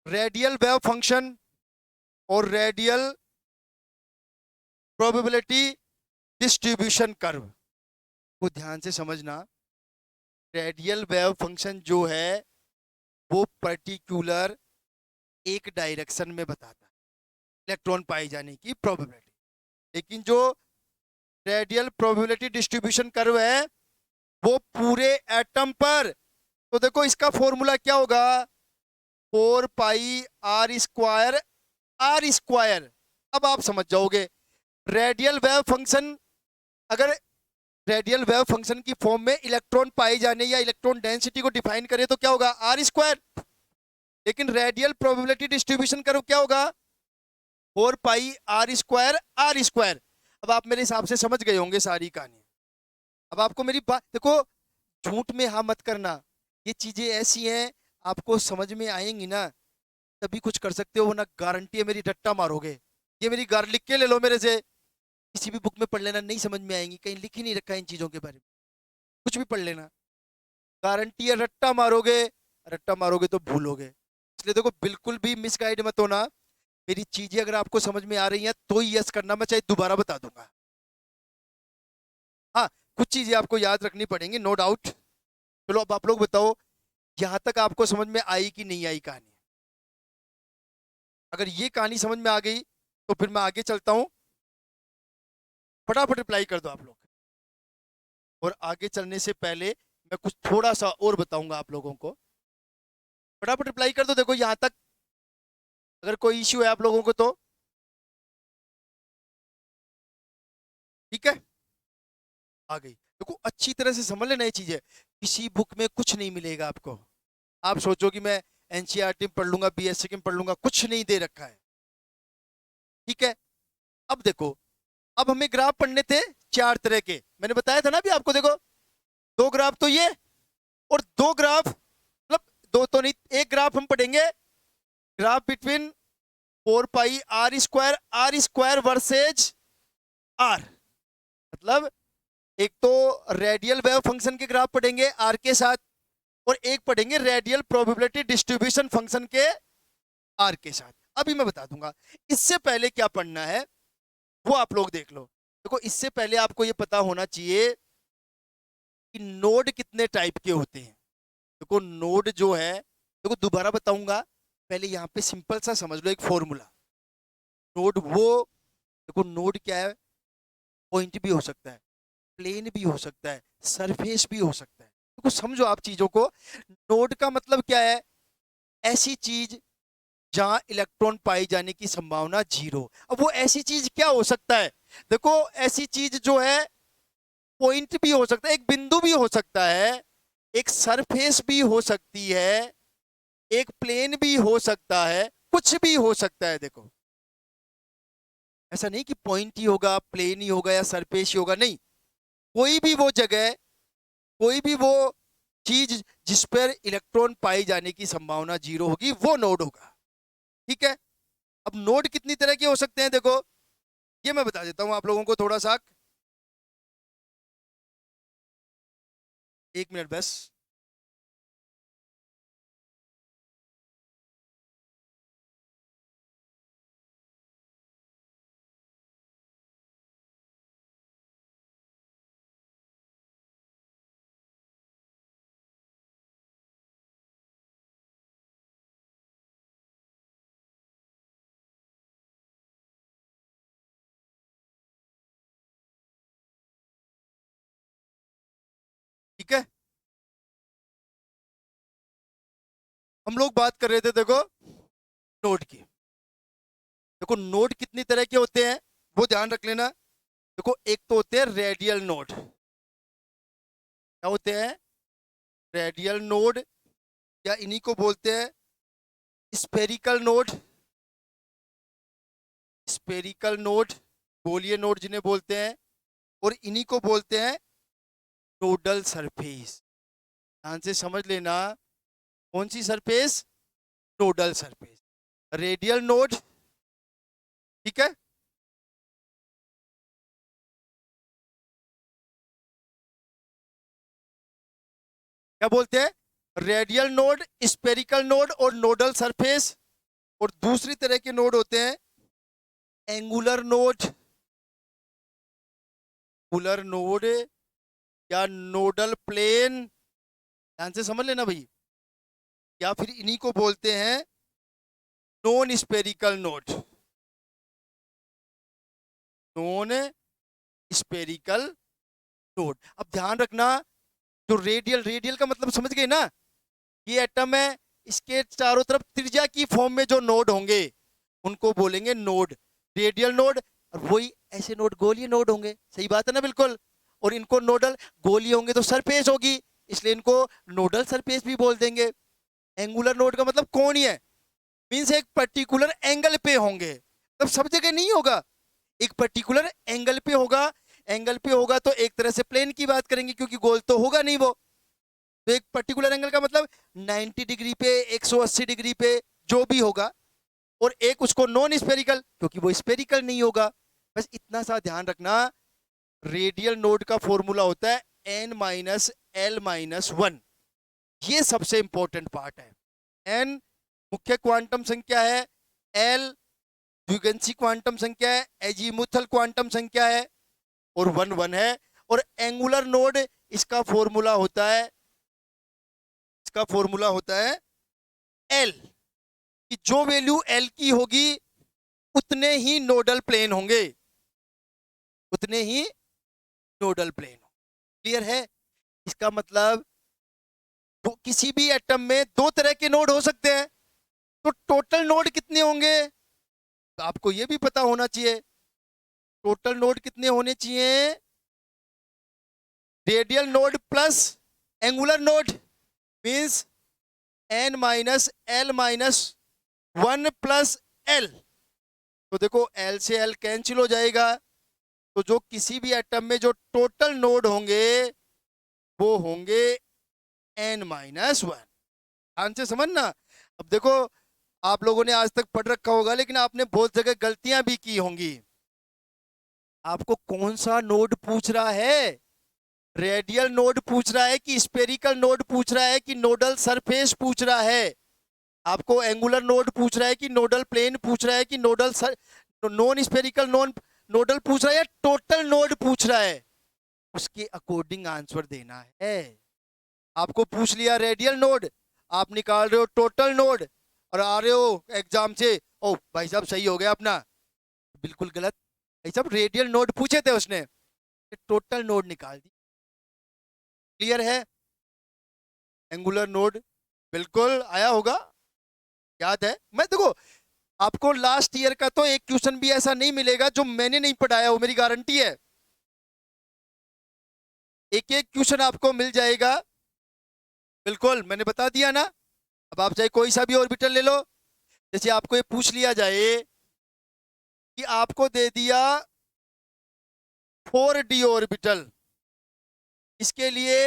रेडियल वेव फंक्शन और रेडियल प्रोबेबिलिटी डिस्ट्रीब्यूशन कर्व को ध्यान से समझना। रेडियल वेव फंक्शन जो है वो पर्टिकुलर एक डायरेक्शन में बताता है इलेक्ट्रॉन पाए जाने की प्रोबेबिलिटी, लेकिन जो रेडियल प्रोबेबिलिटी डिस्ट्रीब्यूशन कर्व है वो पूरे एटम पर। तो देखो इसका फॉर्मूला क्या होगा, 4 पाई r स्क्वायर आर स्क्वायर। अब आप समझ जाओगे रेडियल वेव फंक्शन, अगर रेडियल वेव फंक्शन की फॉर्म में इलेक्ट्रॉन पाए जाने या इलेक्ट्रॉन डेंसिटी को डिफाइन करें तो क्या होगा, आर स्क्वायर। लेकिन रेडियल प्रोबेबिलिटी डिस्ट्रीब्यूशन करो क्या होगा, 4 पाई r स्क्वायर आर स्क्वायर। अब आप मेरे हिसाब से समझ गए होंगे सारी कहानी। अब आपको मेरी बात देखो, झूठ में हाँ मत करना, ये चीजें ऐसी हैं आपको समझ में आएंगी ना तभी कुछ कर सकते हो, वरना गारंटी है मेरी रट्टा मारोगे। ये मेरी गार लिख के ले लो मेरे से, किसी भी बुक में पढ़ लेना, नहीं समझ में आएंगी, कहीं लिख ही नहीं रखा है इन चीजों के बारे में, कुछ भी पढ़ लेना, गारंटी है रट्टा मारोगे, रट्टा मारोगे तो भूलोगे। इसलिए देखो बिल्कुल भी मिसगाइड मत होना, मेरी चीजें अगर आपको समझ में आ रही हैं तो ही यस करना, मैं चाहे दोबारा बता दूंगा। हाँ कुछ चीजें आपको याद रखनी पड़ेंगी, नो डाउट। चलो अब आप लोग बताओ यहां तक आपको समझ में आई कि नहीं आई कहानी? अगर ये कहानी समझ में आ गई तो फिर मैं आगे चलता हूं, फटाफट रिप्लाई कर दो आप लोग। और आगे चलने से पहले मैं कुछ थोड़ा सा और बताऊंगा आप लोगों को। फटाफट रिप्लाई कर दो। देखो यहां तक अगर कोई इश्यू है आप लोगों को तो ठीक है, आ गई। देखो अच्छी तरह से समझ लेना ये चीजें, किसी बुक में कुछ नहीं मिलेगा आपको। आप सोचो कि मैं एनसीईआरटी में पढ़ लूंगा, बीएससी में पढ़ लूंगा, कुछ नहीं दे रखा है। ठीक है, अब देखो, अब हमें ग्राफ पढ़ने थे चार तरह के, मैंने बताया था ना अभी आपको। देखो दो ग्राफ तो ये, और दो ग्राफ, मतलब दो तो नहीं, एक ग्राफ हम पढ़ेंगे, graph between 4 pi versus are. मतलब एक तो रेडियल वेव फंक्शन के ग्राफ पढ़ेंगे आर के साथ, और एक पढ़ेंगे रेडियल प्रोबेबिलिटी डिस्ट्रीब्यूशन फंक्शन के आर के साथ। अभी मैं बता दूंगा। इससे पहले क्या पढ़ना है वो आप लोग देख लो। देखो इससे पहले आपको ये पता होना चाहिए कि नोड कितने टाइप के होते हैं। देखो नोड जो है, देखो दोबारा बताऊंगा, पहले यहां पे सिंपल सा समझ लो एक फॉर्मूला। नोड वो, देखो नोड क्या है, पॉइंट भी हो सकता है, प्लेन भी हो सकता है, सरफेस भी हो सकता है। देखो समझो आप चीजों को। नोड का मतलब क्या है, ऐसी चीज जहां इलेक्ट्रॉन पाए जाने की संभावना जीरो। अब वो ऐसी चीज क्या हो सकता है, देखो ऐसी चीज जो है पॉइंट भी हो सकता है, एक बिंदु भी हो सकता है, एक सरफेस भी हो सकती है, एक प्लेन भी हो सकता है, कुछ भी हो सकता है। देखो ऐसा नहीं कि पॉइंट ही होगा, प्लेन ही होगा या सरफेस ही होगा, नहीं। कोई भी वो जगह, कोई भी वो चीज जिस पर इलेक्ट्रॉन पाए जाने की संभावना जीरो होगी, वो नोड होगा। ठीक है, अब नोड कितनी तरह के हो सकते हैं, देखो ये मैं बता देता हूं आप लोगों को थोड़ा सा। एक मिनट बस। ठीक है, हम लोग बात कर रहे थे देखो नोड की। देखो नोड कितनी तरह के होते हैं वो ध्यान रख लेना। देखो एक तो होते हैं रेडियल नोड। क्या होते हैं, रेडियल नोड, या इन्हीं को बोलते हैं स्पेरिकल नोड। स्पेरिकल नोड, गोलीय नोड जिन्हें बोलते हैं, और इन्हीं को बोलते हैं नोडल सरफेस। ध्यान से समझ लेना, कौन सी surface, nodal surface, radial node. ठीक है, क्या बोलते हैं, रेडियल नोड, स्पेरिकल नोड और नोडल सरफेस। और दूसरी तरह के नोड होते हैं एंगुलर नोड, एंगुलर नोड या नोडल प्लेन। ध्यान से समझ लेना भाई, या फिर इन्हीं को बोलते हैं non spherical node, non spherical node. अब ध्यान रखना, जो रेडियल, रेडियल का मतलब समझ गए ना, ये एटम है, इसके चारों तरफ त्रिज्या की फॉर्म में जो नोड होंगे उनको बोलेंगे नोड, रेडियल नोड। और वही ऐसे नोड गोलीय नोड होंगे, सही बात है ना, बिल्कुल। और इनको नोडल, गोलीय होंगे तो सरफेस होगी, इसलिए इनको नोडल सरफेस भी बोल देंगे। एंगुलर नोड का मतलब कोणीय, मीन्स एक पर्टिकुलर एंगल पे होंगे, तब सब जगह नहीं होगा, एक पर्टिकुलर एंगल पे होगा। एंगल पे होगा तो एक तरह से प्लेन की बात करेंगे, क्योंकि गोल तो होगा नहीं वो। तो एक पर्टिकुलर एंगल का मतलब 90 डिग्री पे, 180 डिग्री पे, जो भी होगा। और एक उसको नॉन स्पेरिकल, क्योंकि वो स्पेरिकल नहीं होगा। बस इतना सा ध्यान रखना, रेडियल नोड का फॉर्मूला होता है n-l-1। ये सबसे इंपॉर्टेंट पार्ट है। n मुख्य क्वांटम संख्या है, l द्विगंशी क्वांटम संख्या है, एजीमुथल क्वांटम संख्या है, और 1 1 है। और एंगुलर नोड, इसका फॉर्मूला होता है, इसका फॉर्मूला होता है एल, कि जो वैल्यू एल की होगी उतने ही नोडल प्लेन होंगे, उतने ही नोडल प्लेन। क्लियर है, इसका मतलब किसी भी एटम में दो तरह के नोड हो सकते हैं, तो टोटल नोड कितने होंगे? तो आपको ये भी पता होना चाहिए टोटल नोड कितने होने चाहिए। Radial node plus angular node means n minus L minus 1 plus L. तो देखो l से l कैंसिल हो जाएगा, तो जो किसी भी एटम में जो टोटल नोड होंगे वो होंगे n माइनस 1। ध्यान से समझना। अब देखो, आप लोगों ने आज तक पढ़ रखा होगा, लेकिन आपने बहुत जगह गलतियां भी की होंगी। आपको कौन सा नोड पूछ रहा है? रेडियल नोड पूछ रहा है कि स्पेरिकल नोड पूछ रहा है कि नोडल सरफेस पूछ रहा है? आपको एंगुलर नोड पूछ रहा है कि नोडल प्लेन पूछ रहा है कि nodal non spherical non nodal पूछ रहा है या टोटल नोड पूछ रहा है? उसके अकॉर्डिंग आंसर देना है। आपको पूछ लिया रेडियल नोड, आप निकाल रहे हो टोटल नोड और आ रहे हो एग्जाम से, ओ भाई साहब सही हो गया अपना। बिल्कुल गलत। भाई साहब रेडियल नोड पूछे थे उसने, टोटल नोड निकाल दी। क्लियर है? एंगुलर नोड बिल्कुल आया होगा, याद है। मैं देखो, आपको लास्ट ईयर का तो एक क्वेश्चन भी ऐसा नहीं मिलेगा जो मैंने नहीं पढ़ाया हो, मेरी गारंटी है। एक एक क्वेश्चन आपको मिल जाएगा। बिल्कुल मैंने बता दिया ना। अब आप चाहे कोई सा भी ऑर्बिटल ले लो, जैसे आपको ये पूछ लिया जाए कि आपको दे दिया 4d ऑर्बिटल, इसके लिए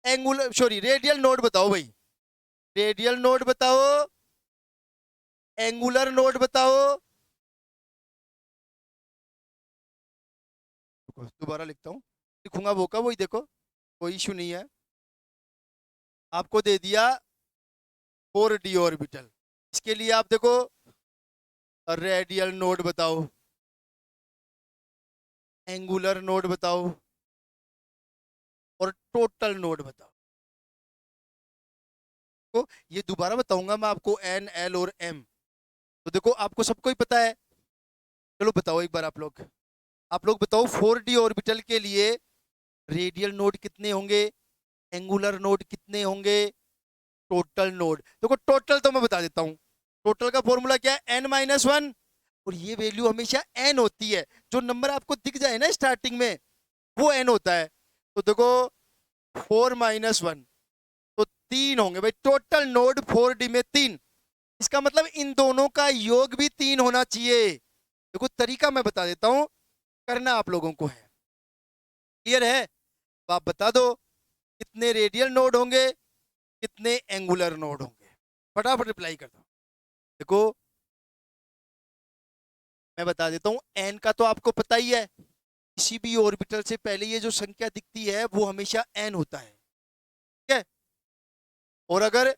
एंगुलर सॉरी रेडियल नोड बताओ भाई। रेडियल नोड बताओ, एंगुलर नोड बताओ। दोबारा लिखता हूँ, लिखूंगा वो का वही, देखो कोई इशू नहीं है। आपको दे दिया 4d ऑर्बिटल, इसके लिए आप देखो रेडियल नोड बताओ, एंगुलर नोड बताओ और टोटल नोड बताओ। तो ये दोबारा बताऊंगा मैं आपको, एन एल और एम। तो देखो आपको सबको ही पता है। चलो बताओ एक बार आप लोग बताओ 4d ऑर्बिटल के लिए रेडियल नोड कितने होंगे, एंगुलर नोड कितने होंगे, टोटल नोड। देखो टोटल तो मैं बता देता हूं, टोटल का फॉर्मूला क्या है, n माइनस 1। और ये वैल्यू हमेशा n होती है, जो नंबर आपको दिख जाए ना स्टार्टिंग में वो n होता है। तो देखो 4 माइनस 1 तो 3 होंगे भाई। टोटल नोड 4d में 3, इसका मतलब इन दोनों का योग भी 3 होना चाहिए। देखो तरीका मैं बता देता हूं, करना आप लोगों को है। क्लियर है? तो आप बता दो कितने रेडियल नोड होंगे, कितने एंगुलर नोड होंगे, फटाफट रिप्लाई कर दो। देखो मैं बता देता हूं, एन का तो आपको पता ही है, किसी भी ऑर्बिटल से पहले ये जो संख्या दिखती है वो हमेशा एन होता है। ठीक है? और अगर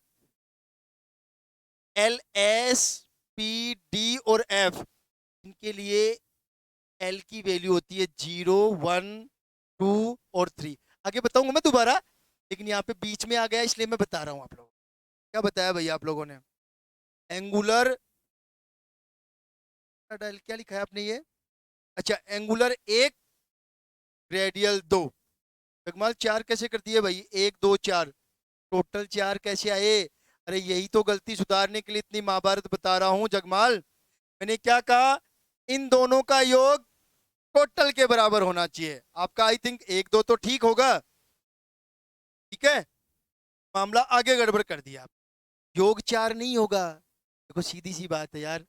एल एस पी डी और एफ, इनके लिए एल की वैल्यू होती है 0 1 2 और 3। आगे बताऊंगा मैं दोबारा, लेकिन यहाँ पे बीच में आ गया इसलिए मैं बता रहा हूँ आप लोगों को। क्या बताया भैया आप लोगों ने? एंगुलर क्या लिखा है आपने ये? अच्छा एंगुलर 1, रेडियल 2। जगमाल 4 कैसे कर दिए भाई? 1 2 4, टोटल 4 कैसे आए? अरे यही तो गलती सुधारने के लिए इतनी महाभारत बता रहा हूं जगमाल। मैंने क्या कहा, इन दोनों का योग टोटल के बराबर होना चाहिए। आपका आई थिंक 1 2 तो ठीक होगा। ठीक है, मामला आगे गड़बड़ कर दिया आप। योग 4 नहीं होगा। देखो सीधी सी बात है यार,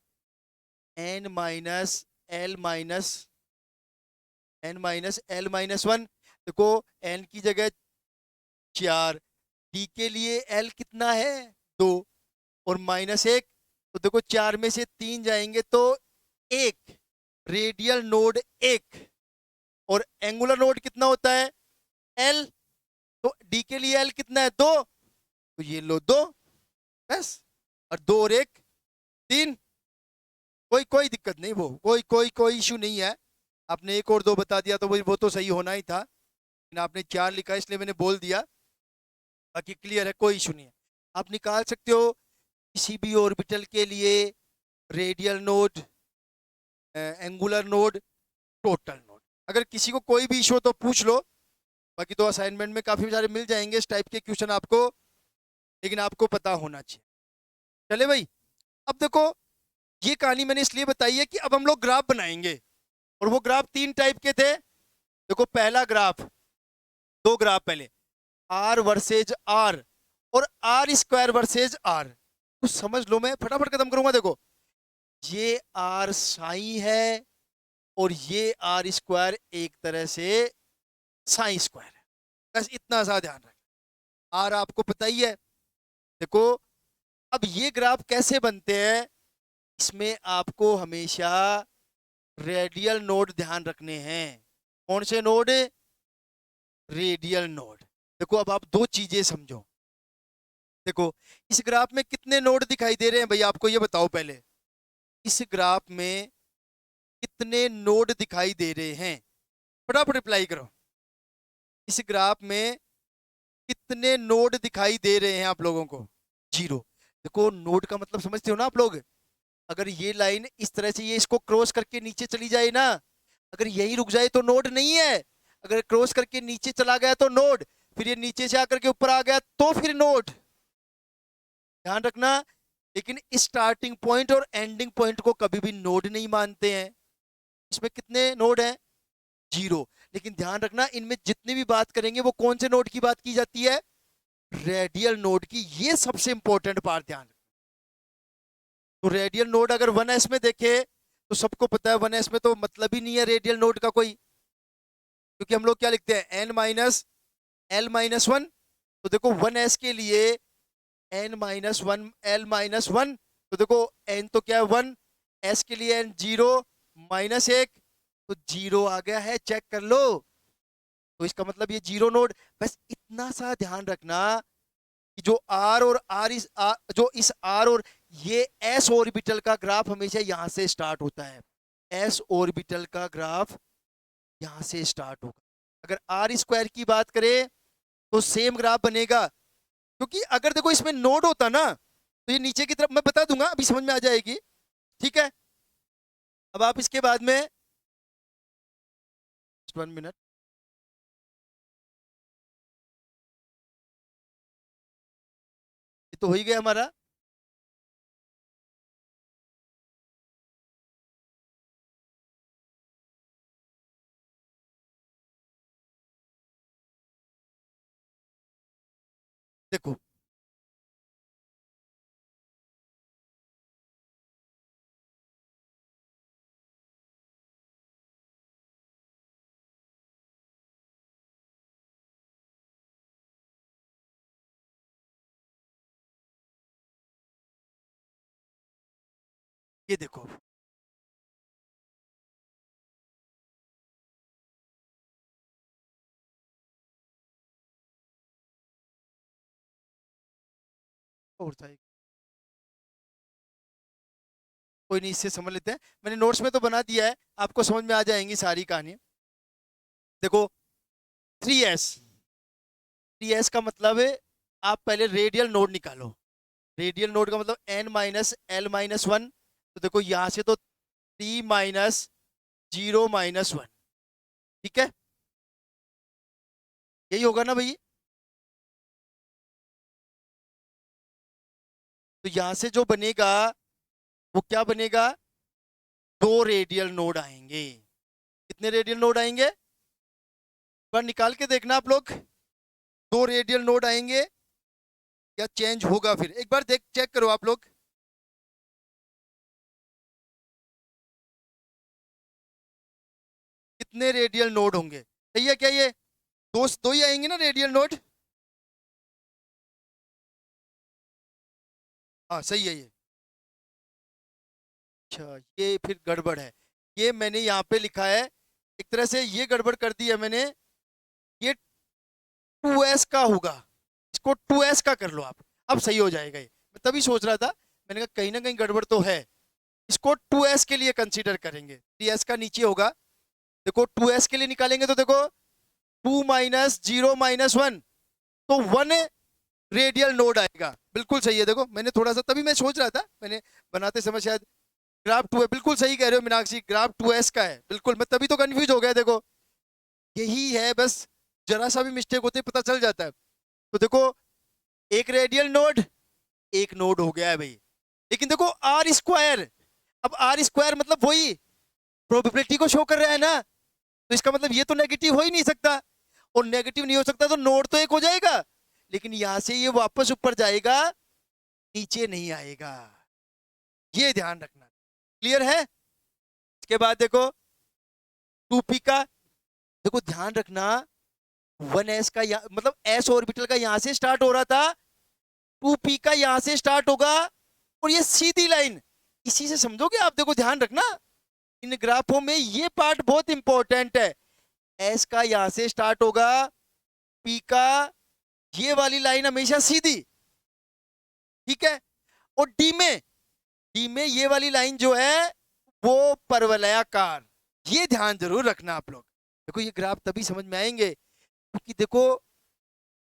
N minus L minus n-l-1। देखो n की जगह 4, d के लिए l कितना है 2 और -1, तो देखो 4 में से 3 जाएंगे तो 1, रेडियल नोड 1। और एंगुलर नोड कितना होता है l, तो d के लिए l कितना है 2, तो ये लो 2 बस, और 2 और 1 3। कोई कोई दिक्कत नहीं, वो कोई कोई कोई इशू नहीं है। आपने 1 और 2 बता दिया तो वो तो सही होना ही था, लेकिन आपने 4 लिखा इसलिए मैंने बोल दिया। बाकी क्लियर है, कोई इशू नहीं है। आप निकाल सकते हो किसी भी ऑर्बिटल के लिए radial node, angular node, total node. अगर किसी को कोई भी इशू हो तो पूछ लो, बाकी तो असाइनमेंट में काफी सारे मिल जाएंगे इस टाइप के क्वेश्चन आपको। लेकिन आपको पता होना चाहिए। चले भाई, अब देखो ये कहानी मैंने इसलिए बताई है कि अब हम लोग ग्राफ बनाएंगे, और वो ग्राफ 3 टाइप के थे। देखो पहला ग्राफ, 2 ग्राफ पहले, आर वर्सेज आर और आर स्क्वायर वर्सेज आर। कुछ समझ लो, मैं फटाफट खत्म करूंगा। देखो ये आर साई है और ये आर स्क्वायर एक तरह से साई स्क्वायर है। बस इतना सा ध्यान रखें, आर आपको पता ही है। देखो अब ये ग्राफ कैसे बनते हैं, इसमें आपको हमेशा रेडियल नोड ध्यान रखने हैं। कौन से नोड? Radial node. देखो अब आप दो चीजें समझो। देखो इस ग्राफ में कितने नोड दिखाई दे रहे हैं भैया, आपको ये बताओ पहले। इस ग्राफ में कितने नोड दिखाई दे रहे हैं, फटाफट रिप्लाई करो। इस ग्राफ में कितने नोड दिखाई दे रहे हैं आप लोगों को? 0। देखो नोड का मतलब समझते हो ना आप लोग? अगर ये लाइन इस तरह से ये इसको क्रॉस करके नीचे चली जाए ना, अगर यही रुक जाए तो नोड नहीं है, अगर क्रॉस करके नीचे चला गया तो नोड, फिर ये नीचे से आकर के ऊपर आ गया तो फिर नोड। ध्यान रखना। लेकिन स्टार्टिंग पॉइंट और एंडिंग पॉइंट को कभी भी नोड नहीं मानते हैं। इसमें कितने नोड हैं? 0। लेकिन ध्यान रखना, इनमें जितनी भी बात करेंगे वो कौन से नोड की बात की जाती है? रेडियल नोड की। ये सबसे इंपॉर्टेंट पार्ट ध्यान। तो रेडियल नोड अगर 1s में देखे तो सबको पता है 1s में तो मतलब ही नहीं है रेडियल नोड का कोई, क्योंकि हम लोग क्या लिखते हैं? n minus l minus 1। तो देखो 1s के लिए n माइनस 1 l माइनस 1, तो देखो n तो क्या है 1, s के लिए n 0 माइनस 1, तो 0 आ गया है, चेक कर लो। तो इसका मतलब ये 0 नोड। बस इतना सा ध्यान रखना कि जो r और जो इस r और ये s ऑर्बिटल का ग्राफ हमेशा यहां से स्टार्ट होता है। s ऑर्बिटल का ग्राफ यहां से स्टार्ट होगा। अगर आर स्क्वायर की बात करें तो सेम ग्राफ बनेगा, क्योंकि अगर देखो इसमें नोड होता ना तो ये नीचे की तरफ, मैं बता दूंगा अभी समझ में आ जाएगी, ठीक है? अब आप इसके बाद में 1 मिनट, ये तो हो ही गया हमारा। देखो ये देखो, और था कोई नहीं, इससे समझ लेते हैं। मैंने नोट्स में तो बना दिया है, आपको समझ में आ जाएंगी सारी कहानी। देखो 3s, 3s का मतलब है, आप पहले रेडियल नोड निकालो। रेडियल नोड का मतलब n माइनस l माइनस 1। तो देखो यहां से तो 3 माइनस 0 माइनस 1, ठीक है? यही होगा ना भाई? तो यहां से जो बनेगा वो क्या बनेगा? 2 रेडियल नोड आएंगे। कितने रेडियल नोड आएंगे? एक बार निकाल के देखना आप लोग। 2 रेडियल नोड आएंगे या चेंज होगा? फिर एक बार देख चेक करो आप लोग। कितने रेडियल नोड होंगे? सही है क्या? ये दो ही आएंगे ना रेडियल नोड? हाँ सही है ये। अच्छा ये फिर गड़बड़ है, ये मैंने यहाँ पे लिखा है एक तरह से, ये गड़बड़ कर दी है मैंने। ये 2s का होगा, इसको 2s का कर लो आप, अब सही हो जाएगा ये। मैं तभी सोच रहा था, मैंने कहा कहीं ना कहीं गड़बड़ तो है। इसको 2s के लिए कंसीडर करेंगे, 3s का नीचे होगा। देखो 2s के लिए निकालेंगे तो देखो 2 माइनस 0 माइनस 1, तो 1 रेडियल नोड आएगा। बिल्कुल सही है। देखो मैंने थोड़ा सा, तभी मैं सोच रहा था, मैंने बनाते समय शायद ग्राफ 2 है। बिल्कुल सही कह रहे हो मीनाक्षी, ग्राफ 2s का है बिल्कुल। मैं तभी तो कंफ्यूज हो गया। देखो यही है, बस जरा सा भी मिस्टेक होती है पता चल जाता है। तो देखो एक रेडियल नोड, एक नोड हो गया है भाई। लेकिन देखो आर स्क्वायर, अब आर स्क्वायर मतलब वही प्रोबेबिलिटी को शो कर रहा है ना, तो इसका मतलब ये तो नेगेटिव हो ही नहीं सकता, और नेगेटिव नहीं हो सकता तो नोड तो एक हो जाएगा, लेकिन यहां से ये वापस ऊपर जाएगा, नीचे नहीं आएगा, ये ध्यान रखना। क्लियर है? इसके बाद देखो 2p का, देखो ध्यान रखना, 1s का मतलब s ऑर्बिटल का यहां से स्टार्ट हो रहा था, 2p का यहां से स्टार्ट होगा, और ये सीधी लाइन इसी से समझोगे आप। देखो ध्यान रखना, इन ग्राफों में ये पार्ट बहुत इंपॉर्टेंट है। एस का यहां से स्टार्ट होगा, पी का ये वाली लाइन हमेशा सीधी, ठीक है, और डी में ये वाली लाइन जो है वो परवलयाकार। ये ध्यान जरूर रखना आप लोग। देखो ये ग्राफ तभी समझ में आएंगे क्योंकि देखो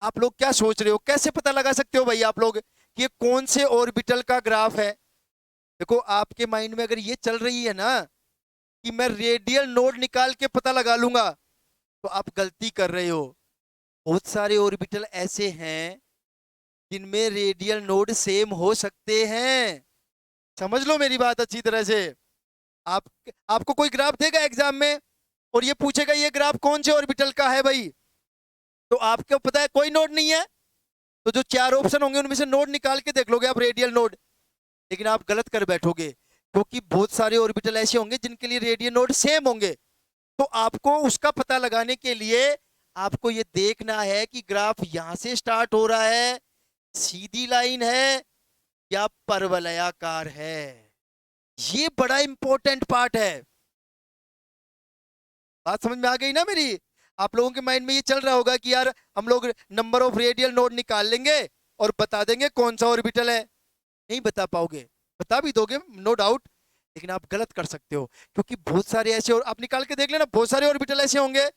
आप लोग क्या सोच रहे हो, कैसे पता लगा सकते हो भाई आप लोग कि ये कौन से ऑर्बिटल का ग्राफ है। देखो आपके माइंड में अगर ये चल रही है ना कि मैं रेडियल नोड निकाल के पता लगा लूंगा, तो आप गलती कर रहे हो। बहुत सारे ऑर्बिटल ऐसे हैं जिनमें रेडियल नोड सेम हो सकते हैं। समझ लो मेरी बात अच्छी तरह से। आप आपको कोई ग्राफ देगा एग्जाम में और ये पूछेगा ये ग्राफ कौन से ऑर्बिटल का है भाई, तो आपको पता है कोई नोड नहीं है, तो जो 4 ऑप्शन होंगे उनमें से नोड निकाल के देख लोगे आप रेडियल नोड, लेकिन आप गलत कर बैठोगे क्योंकि बहुत सारे ऑर्बिटल ऐसे होंगे जिनके लिए रेडियल नोड सेम होंगे। तो आपको उसका पता लगाने के लिए आपको ये देखना है कि ग्राफ यहां से स्टार्ट हो रहा है, सीधी लाइन है या परवलयाकार है। ये बड़ा इंपॉर्टेंट पार्ट है। बात समझ में आ गई ना मेरी? आप लोगों के माइंड में ये चल रहा होगा कि यार हम लोग नंबर ऑफ रेडियल नोड निकाल लेंगे और बता देंगे कौन सा ऑर्बिटल है। नहीं बता पाओगे, बता भी दोगे नो डाउट, लेकिन आप गलत कर सकते हो क्योंकि बहुत सारे ऐसे, और आप निकाल के देख लेना, बहुत सारे ऑर्बिटल ऐसे होंगे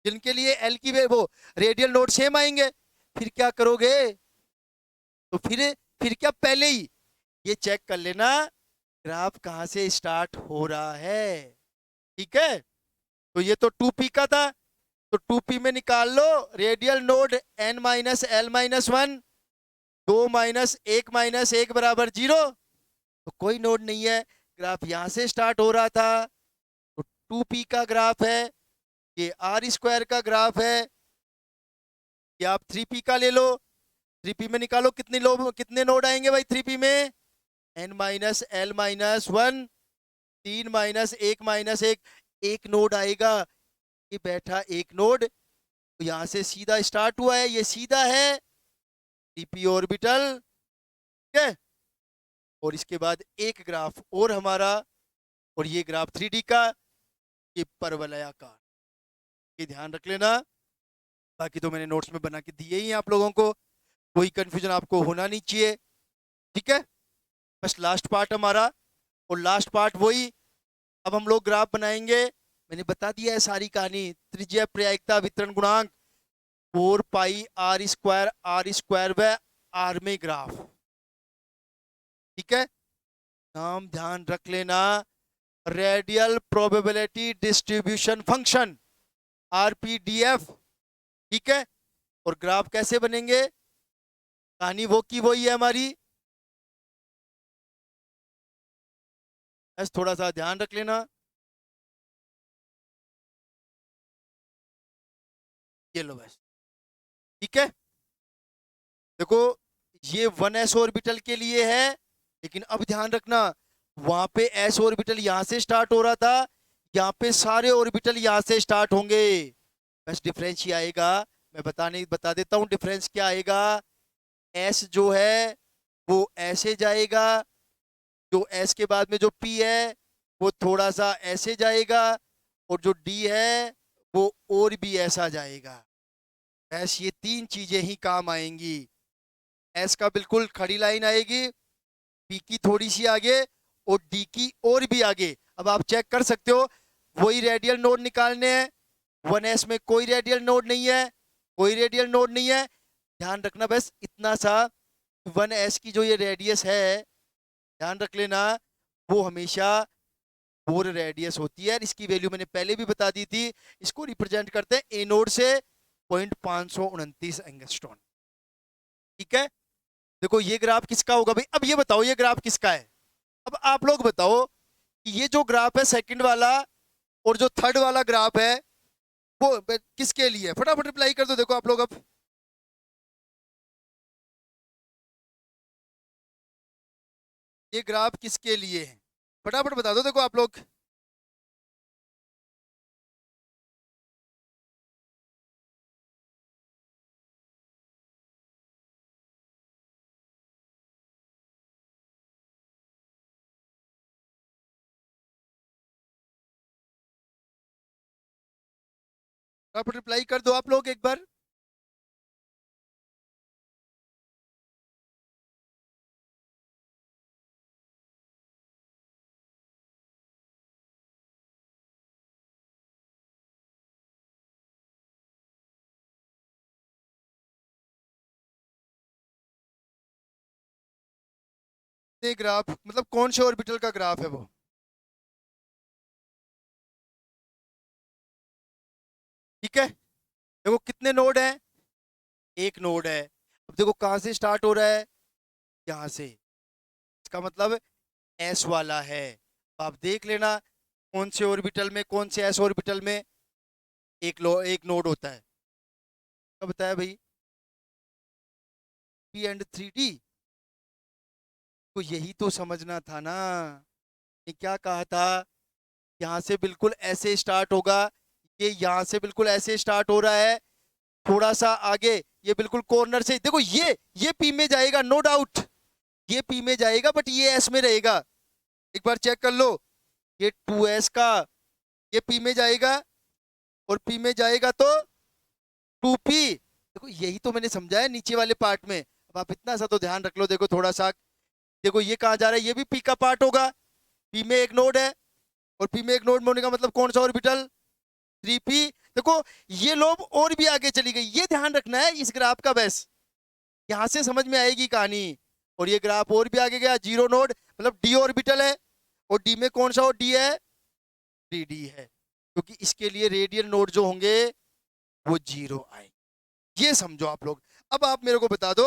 जिनके लिए एल की वो रेडियल नोड सेम आएंगे। फिर क्या करोगे? तो फिर क्या, पहले ही ये चेक कर लेना ग्राफ कहां से स्टार्ट हो रहा है। ठीक है, तो ये तो 2p का था, तो 2p में निकाल लो radial node n minus L minus 1, 2 minus 1 minus 1 बराबर 0, तो कोई नोड नहीं है, ग्राफ यहां से स्टार्ट हो रहा था, तो 2p का ग्राफ है, ये आर स्क्वायर का ग्राफ है, या आप 3p का ले लो, 3p में निकालो कितने नोड आएंगे भाई 3p में, n minus L minus 1, 3 minus 1 minus 1, एक नोड आएगा, ये बैठा एक नोड, तो यहां से सीधा स्टार्ट हुआ है, ये सीधा है 3p ऑर्बिटल, ठीक है, और इसके बाद एक ग्राफ और हमारा, और ये ग्राफ 3D का, ये परवलयाकार। ये ध्यान रख लेना, बाकी तो मैंने नोट्स में बना के दिए ही हैं आप लोगों को, कोई कंफ्यूजन आपको होना नहीं चाहिए। ठीक है, बस लास्ट पार्ट हमारा, और लास्ट पार्ट वही, अब हम लोग ग्राफ बनाएंगे। मैंने बता दिया है सारी कहानी, त्रिज्या प्रायिकता वितरण गुणांक 4 पाई आर स्क्वायर व आर में ग्राफ। ठीक है, नाम ध्यान रख लेना, रेडियल प्रोबेबिलिटी डिस्ट्रीब्यूशन फंक्शन आरपीडीएफ। ठीक है, और ग्राफ कैसे बनेंगे, कहानी वो की वही है हमारी, बस थोड़ा सा ध्यान रख लेना। ये लो बस, ठीक है, देखो ये 1s ऑर्बिटल के लिए है, लेकिन अब ध्यान रखना वहां पे s ऑर्बिटल यहां से स्टार्ट हो रहा था, यहाँ पे सारे ऑर्बिटल यहां से स्टार्ट होंगे, बस डिफरेंस ही आएगा। मैं बता देता हूं डिफरेंस क्या आएगा। s जो है वो ऐसे जाएगा, जो s के बाद में जो p है वो थोड़ा सा ऐसे जाएगा, और जो d है वो और भी ऐसा जाएगा। बस ये 3 चीजें ही काम आएंगी। s का बिल्कुल खड़ी लाइन आएगी, p की थोड़ी सी आगे, और d की और भी आगे। अब आप चेक कर सकते हो, वही रेडियल नोड निकालने हैं, 1s में कोई रेडियल नोड नहीं है, कोई रेडियल नोड नहीं है, ध्यान रखना बस इतना सा, 1s की जो ये रेडियस है ध्यान रख लेना, वो हमेशा 4 रेडियस होती है, इसकी वैल्यू मैंने पहले भी बता दी थी। इसको रिप्रेजेंट करते हैं ए नोड से 0.529 एंगस्ट्रॉन। ठीक है, देखो ये ग्राफ किसका होगा भाई, अब ये बताओ ये ग्राफ किसका है। अब आप लोग बताओ कि ये जो ग्राफ है सेकंड वाला और जो थर्ड वाला ग्राफ है वो किसके लिए है, फटाफट रिप्लाई कर दो। देखो आप लोग अब ये ग्राफ किसके लिए है, फटाफट बता दो। देखो आप लोग फटाफट रिप्लाई कर दो आप लोग एक बार। ये ग्राफ मतलब कौन से ऑर्बिटल का ग्राफ है वो, ठीक है। देखो कितने नोड हैं, एक नोड है। अब देखो कहाँ से स्टार्ट हो रहा है, यहाँ से, इसका मतलब एस वाला है। तो आप देख लेना कौन से ऑर्बिटल में, कौन से एस ऑर्बिटल में एक नोड होता है। क्या बताया भाई, पी एंड 3D, तो यही तो समझना था ना। ये क्या कहा था, यहाँ से बिल्कुल ऐसे स्टार्ट होगा, ये यहाँ से बिल्कुल ऐसे स्टार्ट हो रहा है, थोड़ा सा आगे ये बिल्कुल कॉर्नर से, देखो ये पी में जाएगा नो डाउट, ये पी में जाएगा बट ये एस में रहेगा। एक बार चेक कर लो, ये 2s का ये पी में जाएगा और पी में जाएगा तो 2p। देखो यही तो मैंने समझाया नीचे वाले पार्ट में। अब आप इतना सा तो ध्यान रख लो, देखो थोड़ा सा, देखो ये कहाँ जा रहा है, ये भी पी का पार्ट होगा, पी में एक नोड है और पी में एक नोड में होने का मतलब कौन सा ऑर्बिटल, 3p। देखो ये लोब और भी आगे चली गई, ये ध्यान रखना है इस ग्राफ का, बस यहां से समझ में आएगी कहानी। और ये ग्राफ और भी आगे गया, जीरो नोड मतलब डी ऑर्बिटल है, और डी में कौन सा और डी है, डी है, क्योंकि इसके लिए रेडियल नोड जो होंगे वो जीरो आए, ये समझो आप लोग। अब आप मेरे को बता दो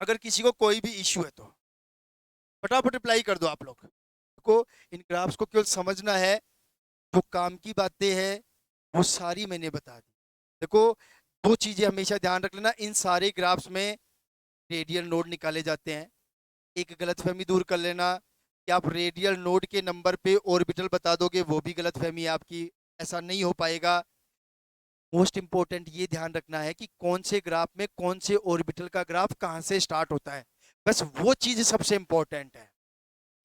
अगर किसी को कोई भी इश्यू है तो फटाफट रिप्लाई कर दो आप लोग को। इन ग्राफ्स को केवल समझना है, जो काम की बातें हैं वो सारी मैंने बता दी। देखो दो चीजें हमेशा ध्यान रख लेना, इन सारे ग्राफ्स में रेडियल नोड निकाले जाते हैं। एक गलतफहमी दूर कर लेना कि आप रेडियल नोड के नंबर पे ऑर्बिटल बता दोगे, वो भी गलतफहमी है आपकी, ऐसा नहीं हो पाएगा। मोस्ट इंपॉर्टेंट ये ध्यान रखना है कि कौन से ग्राफ में कौन से ऑर्बिटल का ग्राफ कहाँ से स्टार्ट होता है, बस वो चीज सबसे इंपॉर्टेंट है।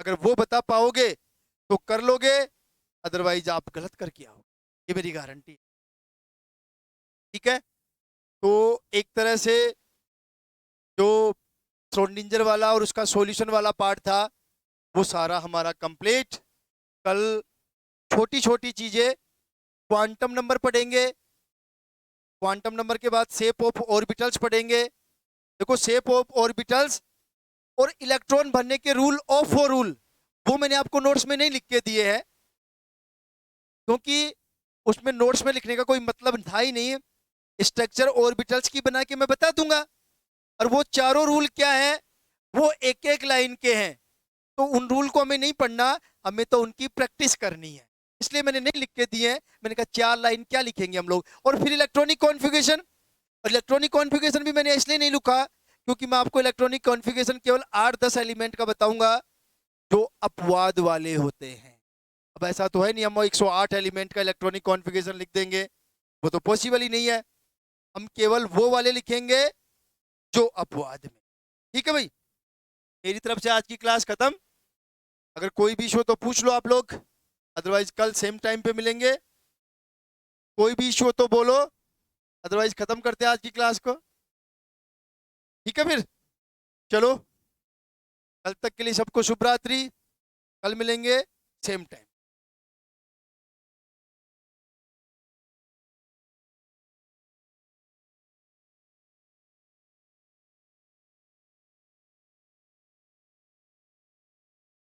अगर वो बता पाओगे तो कर लोगे, अदरवाइज आप गलत करके आओ, ये मेरी गारंटी है। ठीक है, तो एक तरह से जो श्रोडिंगर वाला और उसका सॉल्यूशन वाला पार्ट था वो सारा हमारा कंप्लीट। कल छोटी छोटी चीजें, क्वांटम नंबर पढ़ेंगे, क्वांटम नंबर के बाद शेप ऑफ ऑर्बिटल्स पढ़ेंगे। देखो शेप ऑफ ऑर्बिटल्स और इलेक्ट्रॉन भरने के रूल ऑफ वो रूल, वो मैंने आपको नोट्स में नहीं लिख के दिए हैं, क्योंकि उसमें नोट्स में लिखने का कोई मतलब था ही नहीं। स्ट्रक्चर ऑर्बिटल्स की बना के मैं बता दूंगा, और वो चारों रूल क्या है, वो एक एक लाइन के हैं, तो उन रूल को हमें नहीं पढ़ना, हमें तो उनकी प्रैक्टिस करनी है, इसलिए मैंने नहीं लिख के दिए हैं। मैंने कहा चार लाइन क्या लिखेंगे हम लोग। और फिर इलेक्ट्रॉनिक कॉन्फ़िगरेशन, और इलेक्ट्रॉनिक कॉन्फ़िगरेशन भी मैंने इसलिए नहीं लिखा क्योंकि मैं आपको इलेक्ट्रॉनिक कॉन्फ़िगरेशन केवल 8-10 एलिमेंट का बताऊंगा जो अपवाद वाले होते हैं। अब ऐसा तो है नहीं हम 108 एलिमेंट का इलेक्ट्रॉनिक कॉन्फ़िगरेशन लिख देंगे, वो तो पॉसिबल ही नहीं है। हम केवल वो वाले लिखेंगे जो अपवाद में। ठीक है भाई, मेरी तरफ से आज की क्लास खत्म। अगर कोई भी इशू तो पूछ लो आप लोग, अदरवाइज कल सेम टाइम पे मिलेंगे। कोई भी इशू तो बोलो, अदरवाइज खत्म करते हैं आज की क्लास को। ठीक है फिर, चलो कल तक के लिए सबको शुभ रात्रि, कल मिलेंगे सेम टाइम।